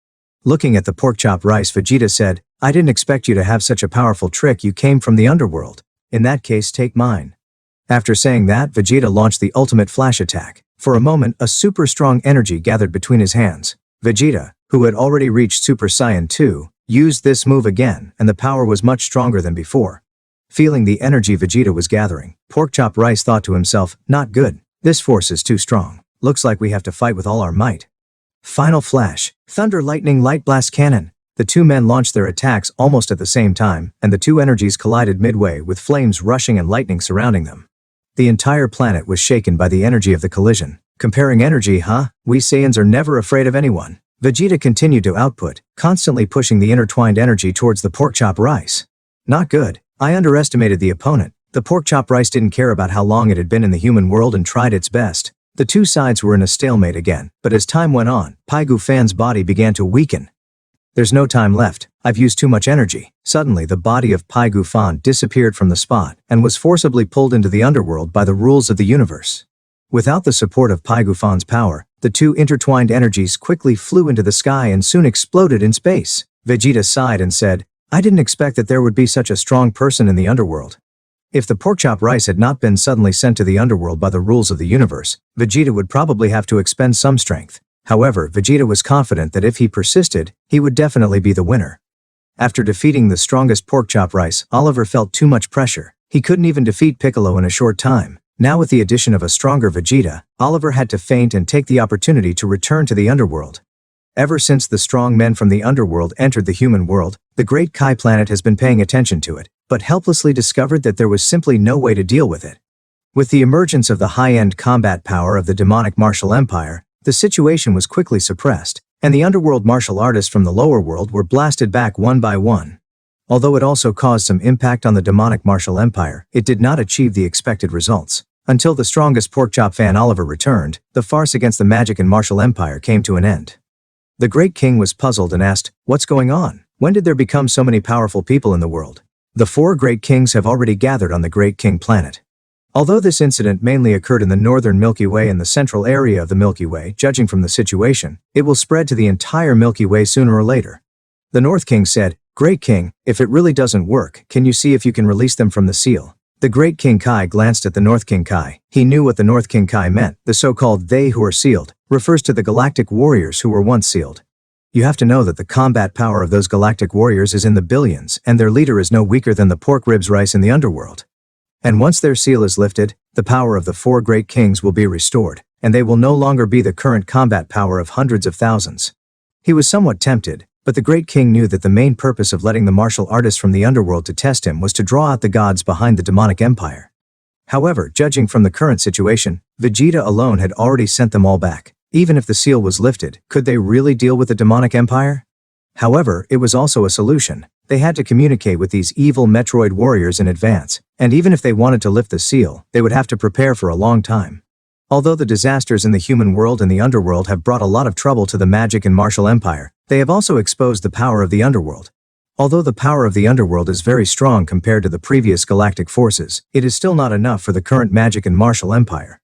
Looking at the Porkchop Rice, Vegeta said, I didn't expect you to have such a powerful trick. You came from the underworld. In that case, take mine. After saying that, Vegeta launched the ultimate flash attack. For a moment, a super strong energy gathered between his hands. Vegeta, who had already reached Super Saiyan 2, used this move again, and the power was much stronger than before. Feeling the energy Vegeta was gathering, Porkchop Rice thought to himself, not good. This force is too strong. Looks like we have to fight with all our might. Final flash, thunder lightning light blast cannon. The two men launched their attacks almost at the same time, and the two energies collided midway with flames rushing and lightning surrounding them. The entire planet was shaken by the energy of the collision. Comparing energy, huh? We Saiyans are never afraid of anyone. Vegeta continued to output, constantly pushing the intertwined energy towards the Porkchop Rice. Not good. I underestimated the opponent. The Porkchop Rice didn't care about how long it had been in the human world and tried its best. The two sides were in a stalemate again, but as time went on, Paigu Fan's body began to weaken. There's no time left. I've used too much energy. Suddenly, the body of Paigu Fan disappeared from the spot and was forcibly pulled into the underworld by the rules of the universe. Without the support of Paigu Fan's power, the two intertwined energies quickly flew into the sky and soon exploded in space. Vegeta sighed and said, I didn't expect that there would be such a strong person in the underworld. If the Porkchop Rice had not been suddenly sent to the underworld by the rules of the universe, Vegeta would probably have to expend some strength. However, Vegeta was confident that if he persisted, he would definitely be the winner. After defeating the strongest Porkchop Rice, Oliver felt too much pressure. He couldn't even defeat Piccolo in a short time. Now with the addition of a stronger Vegeta, Oliver had to faint and take the opportunity to return to the underworld. Ever since the strong men from the underworld entered the human world, the Great Kai planet has been paying attention to it, but helplessly discovered that there was simply no way to deal with it. With the emergence of the high-end combat power of the demonic martial empire, the situation was quickly suppressed, and the underworld martial artists from the lower world were blasted back one by one. Although it also caused some impact on the demonic martial empire, it did not achieve the expected results. Until the strongest Porkchop Fan Oliver returned, the farce against the magic and martial empire came to an end. The Great King was puzzled and asked, what's going on? When did there become so many powerful people in the world? The four Great Kings have already gathered on the Great King planet. Although this incident mainly occurred in the northern Milky Way and the central area of the Milky Way, judging from the situation, it will spread to the entire Milky Way sooner or later. The North King said, Great King, if it really doesn't work, can you see if you can release them from the seal? The Great King Kai glanced at the North King Kai. He knew what the North King Kai meant. The so-called they who are sealed refers to the galactic warriors who were once sealed. You have to know that the combat power of those galactic warriors is in the billions, and their leader is no weaker than the pork ribs rice in the underworld. And once their seal is lifted, the power of the four great kings will be restored, and they will no longer be the current combat power of hundreds of thousands. He was somewhat tempted, but the Great King knew that the main purpose of letting the martial artists from the underworld to test him was to draw out the gods behind the demonic empire. However, judging from the current situation, Vegeta alone had already sent them all back. Even if the seal was lifted, could they really deal with the demonic empire? However, it was also a solution. They had to communicate with these evil Metroid warriors in advance, and even if they wanted to lift the seal, they would have to prepare for a long time. Although the disasters in the human world and the underworld have brought a lot of trouble to the magic and martial empire, they have also exposed the power of the underworld. Although the power of the underworld is very strong compared to the previous galactic forces, it is still not enough for the current magic and martial empire.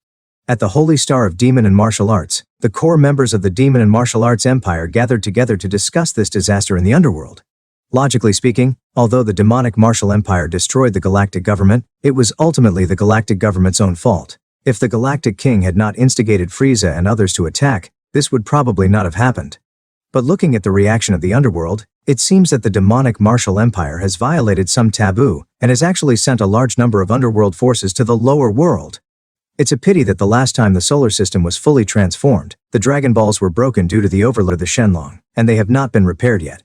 At the Holy Star of Demon and Martial Arts, the core members of the Demon and Martial Arts Empire gathered together to discuss this disaster in the underworld. Logically speaking, although the demonic martial empire destroyed the galactic government, it was ultimately the galactic government's own fault. If the galactic king had not instigated Frieza and others to attack, this would probably not have happened. But looking at the reaction of the underworld, it seems that the demonic martial empire has violated some taboo and has actually sent a large number of underworld forces to the lower world. It's a pity that the last time the solar system was fully transformed, the DragonBallZ were broken due to the overload of the Shenlong, and they have not been repaired yet.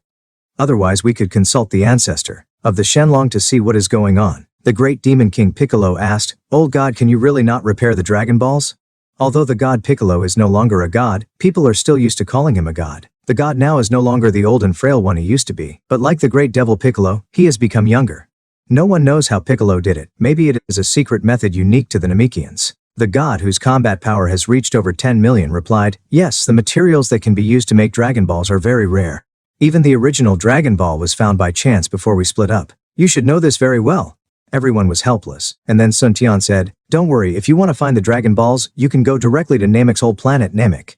Otherwise we could consult the ancestor of the Shenlong to see what is going on. The great demon king Piccolo asked, Old God, can you really not repair the DragonBallZ? Although the god Piccolo is no longer a god, people are still used to calling him a god. The god now is no longer the old and frail one he used to be, but like the great devil Piccolo, he has become younger. No one knows how Piccolo did it. Maybe it is a secret method unique to the Namekians. The god whose combat power has reached over 10 million replied, Yes, the materials that can be used to make DragonBallZ are very rare. Even the original Dragon Ball was found by chance before we split up. You should know this very well. Everyone was helpless, and then Sun Tian said, Don't worry, if you want to find the DragonBallZ, you can go directly to Namek's whole planet Namek.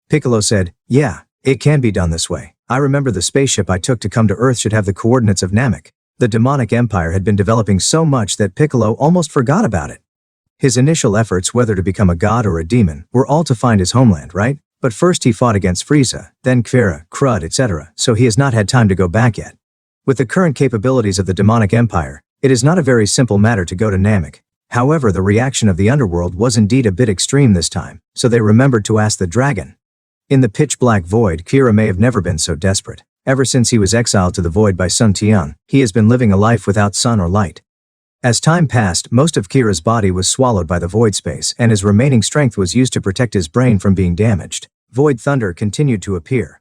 Piccolo said, Yeah, it can be done this way. I remember the spaceship I took to come to Earth should have the coordinates of Namek. The demonic empire had been developing so much that Piccolo almost forgot about it. His initial efforts, whether to become a god or a demon, were all to find his homeland, right? But first he fought against Frieza, then Kefira, Crud, etc., so he has not had time to go back yet. With the current capabilities of the demonic empire, it is not a very simple matter to go to Namek. However, the reaction of the underworld was indeed a bit extreme this time, so they remembered to ask the dragon. In the pitch-black void, Kira may have never been so desperate. Ever since he was exiled to the void by Sun Tian, he has been living a life without sun or light. As time passed, most of Kira's body was swallowed by the void space, and his remaining strength was used to protect his brain from being damaged. Void thunder continued to appear.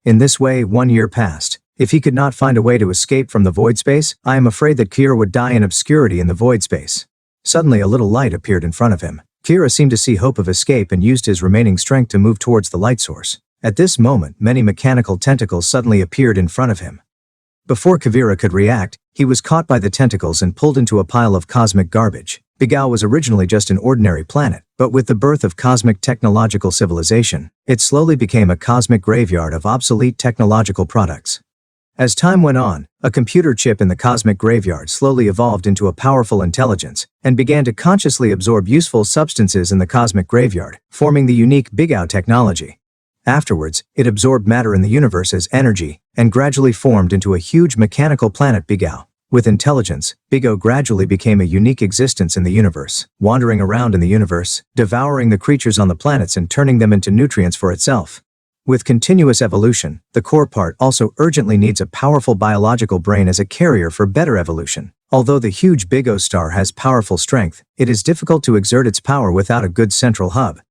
In this way, 1 year passed. If he could not find a way to escape from the void space, I am afraid that Kira would die in obscurity in the void space. Suddenly a little light appeared in front of him. Kira seemed to see hope of escape and used his remaining strength to move towards the light source. At this moment, many mechanical tentacles suddenly appeared in front of him. Before Kefira could react, he was caught by the tentacles and pulled into a pile of cosmic garbage. Bigao was originally just an ordinary planet, but with the birth of cosmic technological civilization, it slowly became a cosmic graveyard of obsolete technological products. As time went on, a computer chip in the cosmic graveyard slowly evolved into a powerful intelligence and began to consciously absorb useful substances in the cosmic graveyard, forming the unique Bigao technology. Afterwards, it absorbed matter in the universe as energy and gradually formed into a huge mechanical planet Bigao. With intelligence, Bigao gradually became a unique existence in the universe, wandering around in the universe, devouring the creatures on the planets and turning them into nutrients for itself. With continuous evolution, the core part also urgently needs a powerful biological brain as a carrier for better evolution. Although the huge Bigao star has powerful strength, it is difficult to exert its power without a good central hub.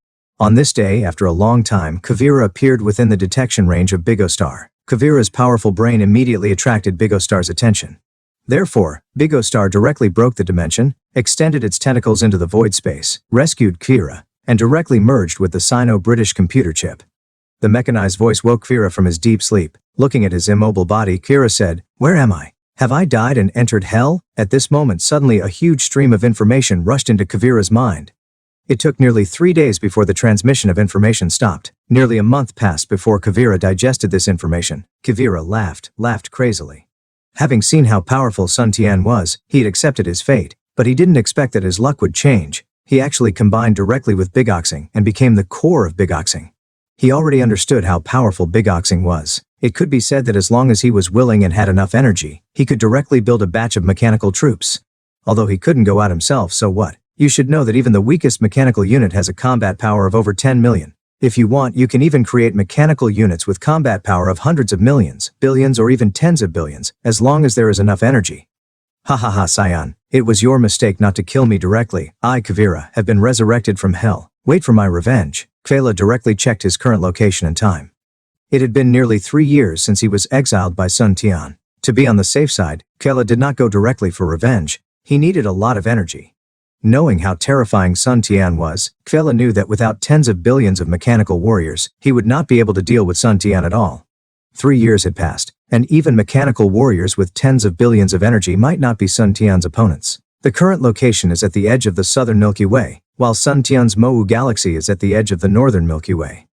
On this day, after a long time, Kefira appeared within the detection range of Bigao star. Kefira's powerful brain immediately attracted Bigao star's attention. Therefore, Bigao star directly broke the dimension, extended its tentacles into the void space, rescued Kefira, and directly merged with the Sino-British computer chip. The mechanized voice woke Kefira from his deep sleep. Looking at his immobile body, Kefira said, "Where am I? Have I died and entered hell?" At this moment, suddenly a huge stream of information rushed into Kefira's mind. It took nearly 3 days before the transmission of information stopped. Nearly a month passed before Kefira digested this information. Kefira laughed crazily. Having seen how powerful Sun Tian was, he had accepted his fate, but he didn't expect that his luck would change. He actually combined directly with Bigoxing and became the core of Bigoxing. He already understood how powerful Bigoxing was. It could be said that as long as he was willing and had enough energy, he could directly build a batch of mechanical troops. Although he couldn't go out himself, so what? You should know that even the weakest mechanical unit has a combat power of over 10 million. If you want, you can even create mechanical units with combat power of hundreds of millions, billions or even tens of billions, as long as there is enough energy. Ha ha ha, Saiyan. It was your mistake not to kill me directly. I, Kefira, have been resurrected from hell. Wait for my revenge. Kefela directly checked his current location and time. It had been nearly 3 years since he was exiled by Sun Tian. To be on the safe side, Kefela did not go directly for revenge. He needed a lot of energy. Knowing how terrifying Sun Tian was, Kefela knew that without tens of billions of mechanical warriors, he would not be able to deal with Sun Tian at all. 3 years had passed, and even mechanical warriors with tens of billions of energy might not be Sun Tian's opponents. The current location is at the edge of the southern Milky Way, while Sun Tian's Mo'u galaxy is at the edge of the northern Milky Way.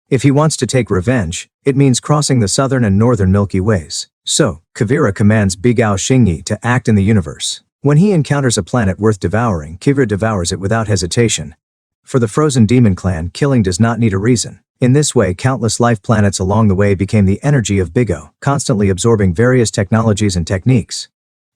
If he wants to take revenge, it means crossing the southern and northern Milky Ways. So, Kefira commands Bigao Xingyi to act in the universe. When he encounters a planet worth devouring, Kefira devours it without hesitation. For the Frozen Demon Clan, killing does not need a reason. In this way, countless life planets along the way became the energy of Bigao, constantly absorbing various technologies and techniques.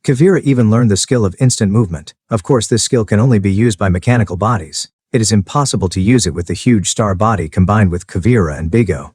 Kefira even learned the skill of instant movement. Of course, this skill can only be used by mechanical bodies. It is impossible to use it with the huge star body combined with Kefira and Bigao.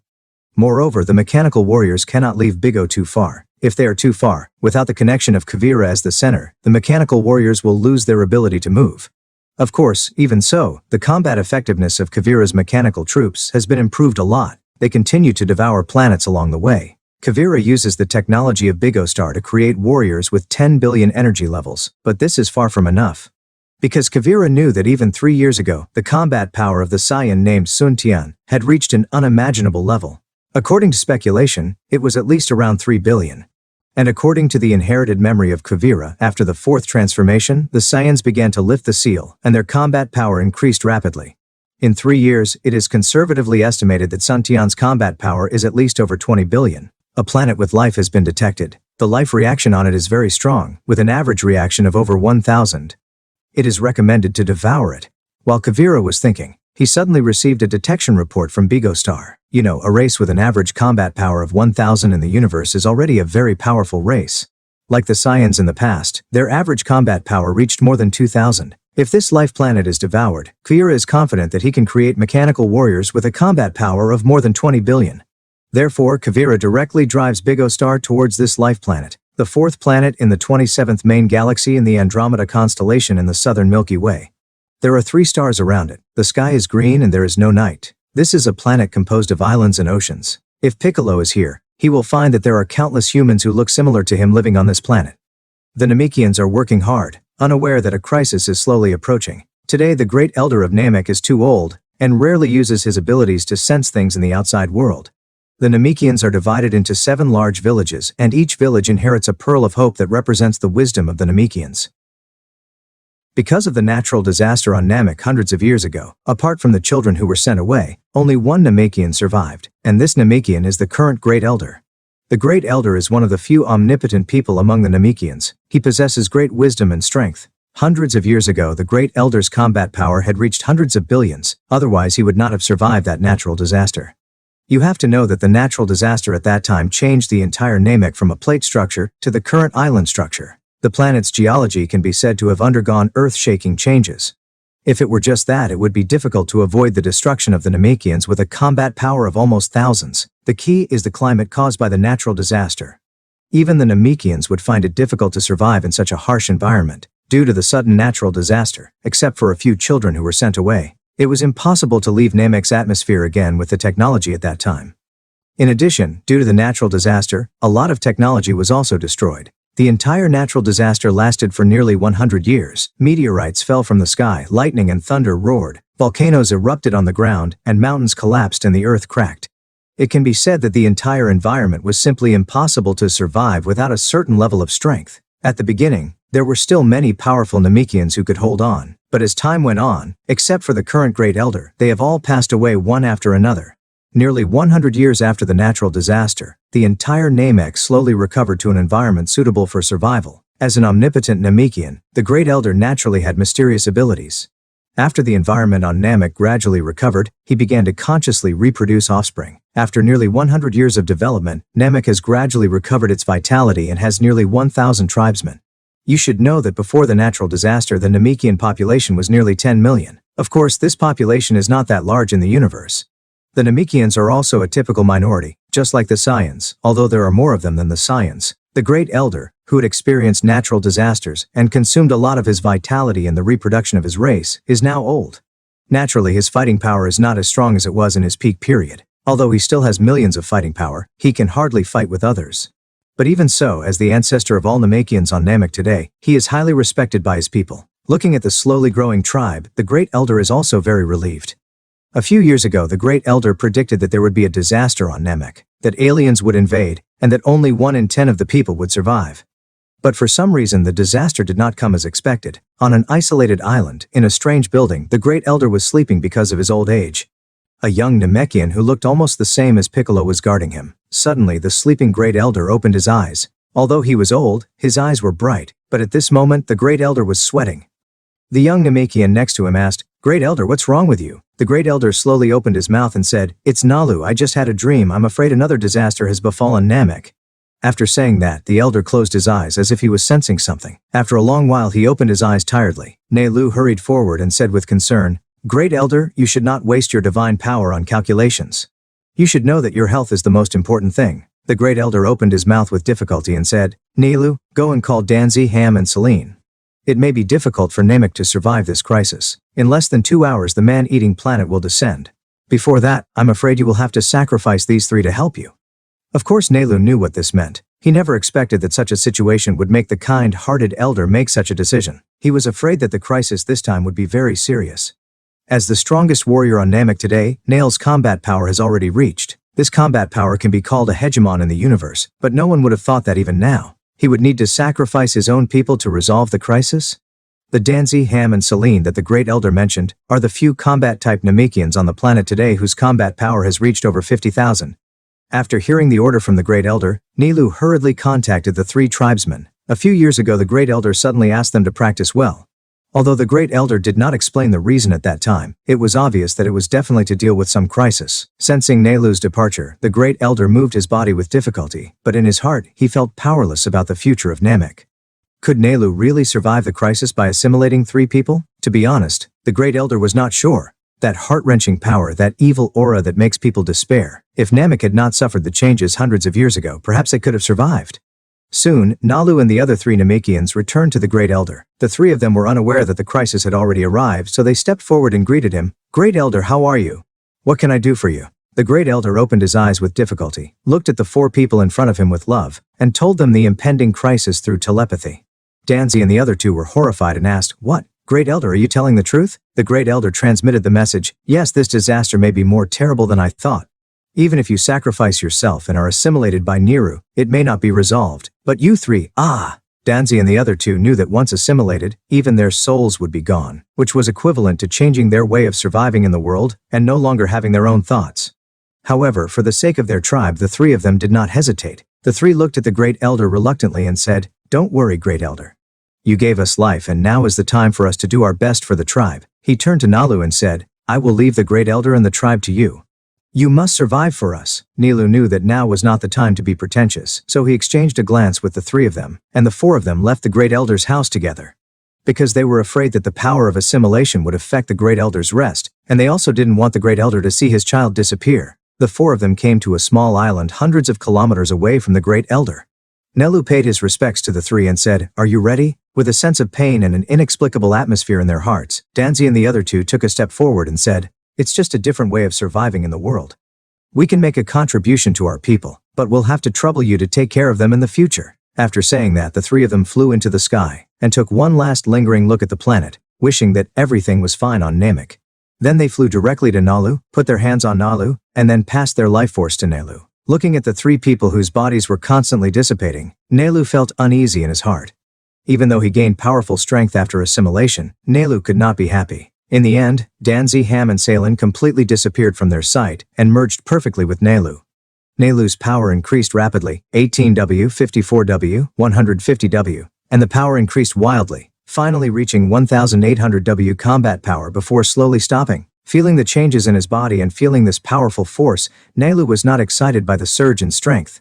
Moreover, the mechanical warriors cannot leave Bigao too far. If they are too far, without the connection of Kefira as the center, the mechanical warriors will lose their ability to move. Of course, even so, the combat effectiveness of Kefira's mechanical troops has been improved a lot. They continue to devour planets along the way. Kefira uses the technology of Bigao Star to create warriors with 10 billion energy levels, but this is far from enough. Because Kefira knew that even 3 years ago, the combat power of the Saiyan named Sun Tian had reached an unimaginable level. According to speculation, it was at least around 3 billion. And according to the inherited memory of Kefira, after the 4th transformation, the Saiyans began to lift the seal, and their combat power increased rapidly. In 3 years, it is conservatively estimated that Sun Tian's combat power is at least over 20 billion. A planet with life has been detected. The life reaction on it is very strong, with an average reaction of over 1,000. It is recommended to devour it. While Kavira was thinking, he suddenly received a detection report from Bigo Star. You know, a race with an average combat power of 1000 in the universe is already a very powerful race. Like the Saiyans in the past, their average combat power reached more than 2000. If this life planet is devoured, Kavira is confident that he can create mechanical warriors with a combat power of more than 20 billion. Therefore, Kavira directly drives Bigo Star towards this life planet, the fourth planet in the 27th main galaxy in the Andromeda constellation in the southern Milky Way. There are 3 stars around it. The sky is green and there is no night. This is a planet composed of islands and oceans. If Piccolo is here, he will find that there are countless humans who look similar to him living on this planet. The Namekians are working hard, unaware that a crisis is slowly approaching. Today the Great Elder of Namek is too old, and rarely uses his abilities to sense things in the outside world. The Namekians are divided into 7 large villages, and each village inherits a pearl of hope that represents the wisdom of the Namekians. Because of the natural disaster on Namek hundreds of years ago, apart from the children who were sent away, only one Namekian survived, and this Namekian is the current Great Elder. The Great Elder is one of the few omnipotent people among the Namekians. He possesses great wisdom and strength. Hundreds of years ago, the Great Elder's combat power had reached hundreds of billions, otherwise he would not have survived that natural disaster. You have to know that the natural disaster at that time changed the entire Namek from a plate structure to the current island structure. The planet's geology can be said to have undergone earth-shaking changes. If it were just that, it would be difficult to avoid the destruction of the Namekians with a combat power of almost thousands. The key is the climate caused by the natural disaster. Even the Namekians would find it difficult to survive in such a harsh environment, due to the sudden natural disaster, except for a few children who were sent away. It was impossible to leave Namek's atmosphere again with the technology at that time. In addition, due to the natural disaster, a lot of technology was also destroyed. The entire natural disaster lasted for nearly 100 years. Meteorites fell from the sky, lightning and thunder roared, volcanoes erupted on the ground, and mountains collapsed and the earth cracked. It can be said that the entire environment was simply impossible to survive without a certain level of strength. At the beginning, there were still many powerful Namekians who could hold on, but as time went on, except for the current Great Elder, they have all passed away one after another. Nearly 100 years after the natural disaster, the entire Namek slowly recovered to an environment suitable for survival. As an omnipotent Namekian, the Great Elder naturally had mysterious abilities. After the environment on Namek gradually recovered, he began to consciously reproduce offspring. After nearly 100 years of development, Namek has gradually recovered its vitality and has nearly 1,000 tribesmen. You should know that before the natural disaster, the Namekian population was nearly 10 million. Of course, this population is not that large in the universe. The Namekians are also a typical minority, just like the Saiyans, although there are more of them than the Saiyans. The Great Elder, who had experienced natural disasters and consumed a lot of his vitality in the reproduction of his race, is now old. Naturally, his fighting power is not as strong as it was in his peak period. Although he still has millions of fighting power, he can hardly fight with others. But even so, as the ancestor of all Namekians on Namek today, he is highly respected by his people. Looking at the slowly growing tribe, the Great Elder is also very relieved. A few years ago, the Great Elder predicted that there would be a disaster on Namek, that aliens would invade, and that only 1 in 10 of the people would survive. But for some reason, the disaster did not come as expected. On an isolated island, in a strange building, the Great Elder was sleeping because of his old age. A young Namekian who looked almost the same as Piccolo was guarding him. Suddenly, the sleeping Great Elder opened his eyes. Although he was old, his eyes were bright, but at this moment, the Great Elder was sweating. The young Namekian next to him asked, "Great Elder, what's wrong with you?" The Great Elder slowly opened his mouth and said, "It's Nalu, I just had a dream. I'm afraid another disaster has befallen Namek." After saying that, the Elder closed his eyes as if he was sensing something. After a long while, he opened his eyes tiredly. Nalu hurried forward and said with concern, "Great Elder, you should not waste your divine power on calculations. You should know that your health is the most important thing." The Great Elder opened his mouth with difficulty and said, "Nalu, go and call Danzi, Ham and Celine. It may be difficult for Namek to survive this crisis. In less than 2 hours the man-eating planet will descend. Before that, I'm afraid you will have to sacrifice these 3 to help you." Of course Nalu knew what this meant. He never expected that such a situation would make the kind-hearted Elder make such a decision. He was afraid that the crisis this time would be very serious. As the strongest warrior on Namek today, Nail's combat power has already reached. This combat power can be called a hegemon in the universe, but no one would have thought that even now. He would need to sacrifice his own people to resolve the crisis? The Danzi, Ham and Celine that the Great Elder mentioned are the few combat-type Namekians on the planet today whose combat power has reached over 50,000. After hearing the order from the Great Elder, Nilu hurriedly contacted the 3 tribesmen. A few years ago, the Great Elder suddenly asked them to practice well. Although the Great Elder did not explain the reason at that time, it was obvious that it was definitely to deal with some crisis. Sensing Nelu's departure, the Great Elder moved his body with difficulty, but in his heart, he felt powerless about the future of Namek. Could Nelu really survive the crisis by assimilating 3 people? To be honest, the Great Elder was not sure. That heart-wrenching power, that evil aura that makes people despair. If Namek had not suffered the changes hundreds of years ago, perhaps it could have survived. Soon, Nalu and the other 3 Namekians returned to the Great Elder. The 3 of them were unaware that the crisis had already arrived, so they stepped forward and greeted him. "Great Elder, how are you? What can I do for you?" The Great Elder opened his eyes with difficulty, looked at the 4 people in front of him with love, and told them the impending crisis through telepathy. Danzi and the other 2 were horrified and asked, "What? Great Elder, are you telling the truth?" The Great Elder transmitted the message, "Yes, this disaster may be more terrible than I thought. Even if you sacrifice yourself and are assimilated by Niru, it may not be resolved. But you 3, Danzi and the other 2 knew that once assimilated, even their souls would be gone, which was equivalent to changing their way of surviving in the world and no longer having their own thoughts. However, for the sake of their tribe, the 3 of them did not hesitate. The 3 looked at the Great Elder reluctantly and said, "Don't worry, Great Elder. You gave us life and now is the time for us to do our best for the tribe." He turned to Nalu and said, "I will leave the Great Elder and the tribe to you. You must survive for us." Nilu knew that now was not the time to be pretentious, so he exchanged a glance with the 3 of them, and the 4 of them left the Great Elder's house together. Because they were afraid that the power of assimilation would affect the Great Elder's rest, and they also didn't want the Great Elder to see his child disappear. The 4 of them came to a small island hundreds of kilometers away from the Great Elder. Nelu paid his respects to the 3 and said, "Are you ready?" With a sense of pain and an inexplicable atmosphere in their hearts, Danzi and the other 2 took a step forward and said, "It's just a different way of surviving in the world. We can make a contribution to our people, but we'll have to trouble you to take care of them in the future." After saying that, the 3 of them flew into the sky and took one last lingering look at the planet, wishing that everything was fine on Namek. Then they flew directly to Nalu, put their hands on Nalu, and then passed their life force to Nelu. Looking at the 3 people whose bodies were constantly dissipating, Nelu felt uneasy in his heart. Even though he gained powerful strength after assimilation, Nelu could not be happy. In the end, Danzi, Ham and Salen completely disappeared from their sight and merged perfectly with Nelu. Nelu's power increased rapidly, 18W, 54W, 150W, and the power increased wildly, finally reaching 1800W combat power before slowly stopping. Feeling the changes in his body and feeling this powerful force, Nelu was not excited by the surge in strength.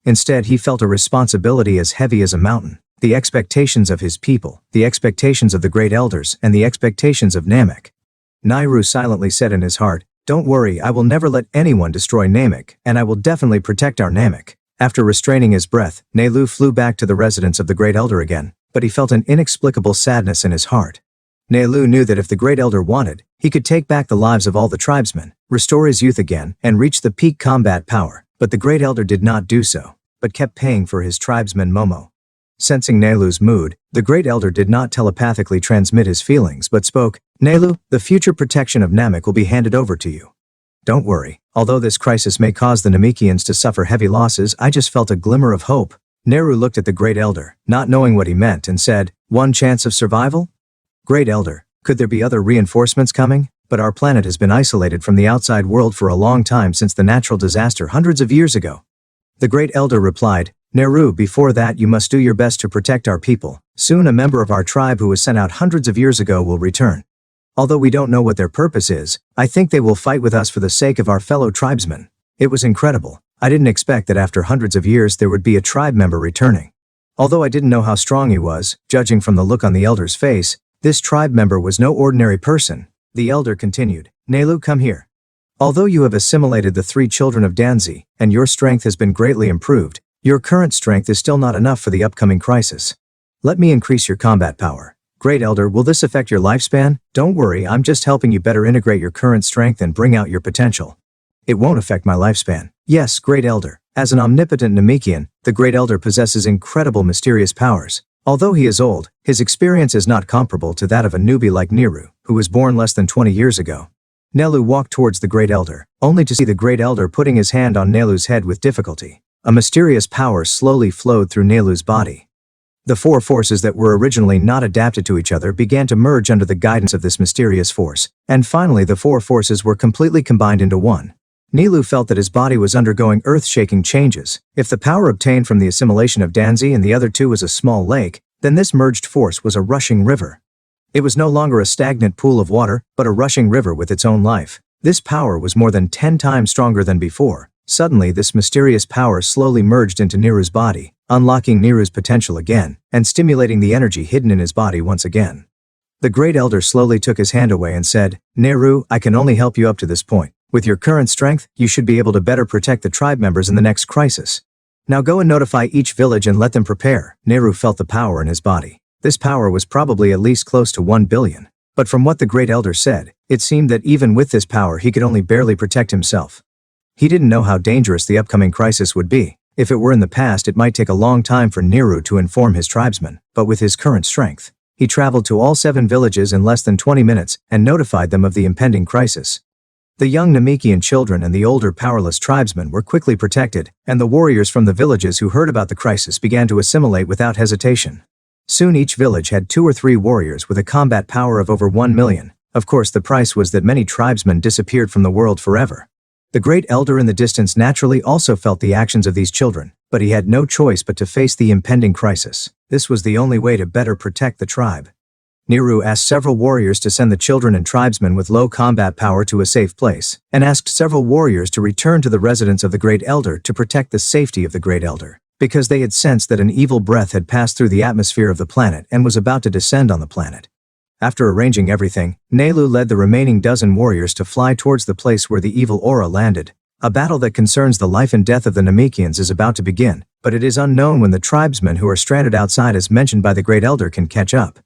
Instead, he felt a responsibility as heavy as a mountain. The expectations of his people, the expectations of the Great Elders, and the expectations of Namek. Nairu silently said in his heart, "Don't worry, I will never let anyone destroy Namek, and I will definitely protect our Namek." After restraining his breath, Nelu flew back to the residence of the Great Elder again, but he felt an inexplicable sadness in his heart. Nelu knew that if the Great Elder wanted, he could take back the lives of all the tribesmen, restore his youth again, and reach the peak combat power, but the Great Elder did not do so, but kept paying for his tribesmen Momo. Sensing Nelu's mood, the Great Elder did not telepathically transmit his feelings but spoke, "Nelu, the future protection of Namek will be handed over to you. Don't worry, although this crisis may cause the Namekians to suffer heavy losses, I just felt a glimmer of hope." Neru looked at the Great Elder, not knowing what he meant, and said, "One chance of survival? Great Elder, could there be other reinforcements coming? But our planet has been isolated from the outside world for a long time since the natural disaster hundreds of years ago." The Great Elder replied, "Neru, before that you must do your best to protect our people. Soon a member of our tribe who was sent out hundreds of years ago will return. Although we don't know what their purpose is, I think they will fight with us for the sake of our fellow tribesmen." It was incredible. I didn't expect that after hundreds of years there would be a tribe member returning. Although I didn't know how strong he was, judging from the look on the Elder's face, this tribe member was no ordinary person. The Elder continued, "Nelu, come here. Although you have assimilated the 3 children of Danzi, and your strength has been greatly improved, your current strength is still not enough for the upcoming crisis. Let me increase your combat power." "Great Elder, will this affect your lifespan?" "Don't worry, I'm just helping you better integrate your current strength and bring out your potential. It won't affect my lifespan." "Yes, Great Elder." As an omnipotent Namekian, the Great Elder possesses incredible mysterious powers. Although he is old, his experience is not comparable to that of a newbie like Niru, who was born less than 20 years ago. Nelu walked towards the Great Elder, only to see the Great Elder putting his hand on Nelu's head with difficulty. A mysterious power slowly flowed through Nelu's body. The 4 forces that were originally not adapted to each other began to merge under the guidance of this mysterious force, and finally the 4 forces were completely combined into one. Nelu felt that his body was undergoing earth-shaking changes. If the power obtained from the assimilation of Danzi and the other 2 was a small lake, then this merged force was a rushing river. It was no longer a stagnant pool of water, but a rushing river with its own life. This power was more than 10 times stronger than before. Suddenly, this mysterious power slowly merged into Neru's body, unlocking Neru's potential again, and stimulating the energy hidden in his body once again. The Great Elder slowly took his hand away and said, "Neru, I can only help you up to this point. With your current strength, you should be able to better protect the tribe members in the next crisis. Now go and notify each village and let them prepare." Neru felt the power in his body. This power was probably at least close to 1 billion. But from what the Great Elder said, it seemed that even with this power he could only barely protect himself. He didn't know how dangerous the upcoming crisis would be. If it were in the past, it might take a long time for Neru to inform his tribesmen, but with his current strength, he traveled to all 7 villages in less than 20 minutes and notified them of the impending crisis. The young Namekian children and the older powerless tribesmen were quickly protected, and the warriors from the villages who heard about the crisis began to assimilate without hesitation. Soon each village had 2 or 3 warriors with a combat power of over 1 million. Of course, the price was that many tribesmen disappeared from the world forever. The Great Elder in the distance naturally also felt the actions of these children, but he had no choice but to face the impending crisis. This was the only way to better protect the tribe. Neru asked several warriors to send the children and tribesmen with low combat power to a safe place, and asked several warriors to return to the residence of the Great Elder to protect the safety of the Great Elder, because they had sensed that an evil breath had passed through the atmosphere of the planet and was about to descend on the planet. After arranging everything, Nelu led the remaining dozen warriors to fly towards the place where the evil aura landed. A battle that concerns the life and death of the Namekians is about to begin, but it is unknown when the tribesmen who are stranded outside as mentioned by the Great Elder can catch up.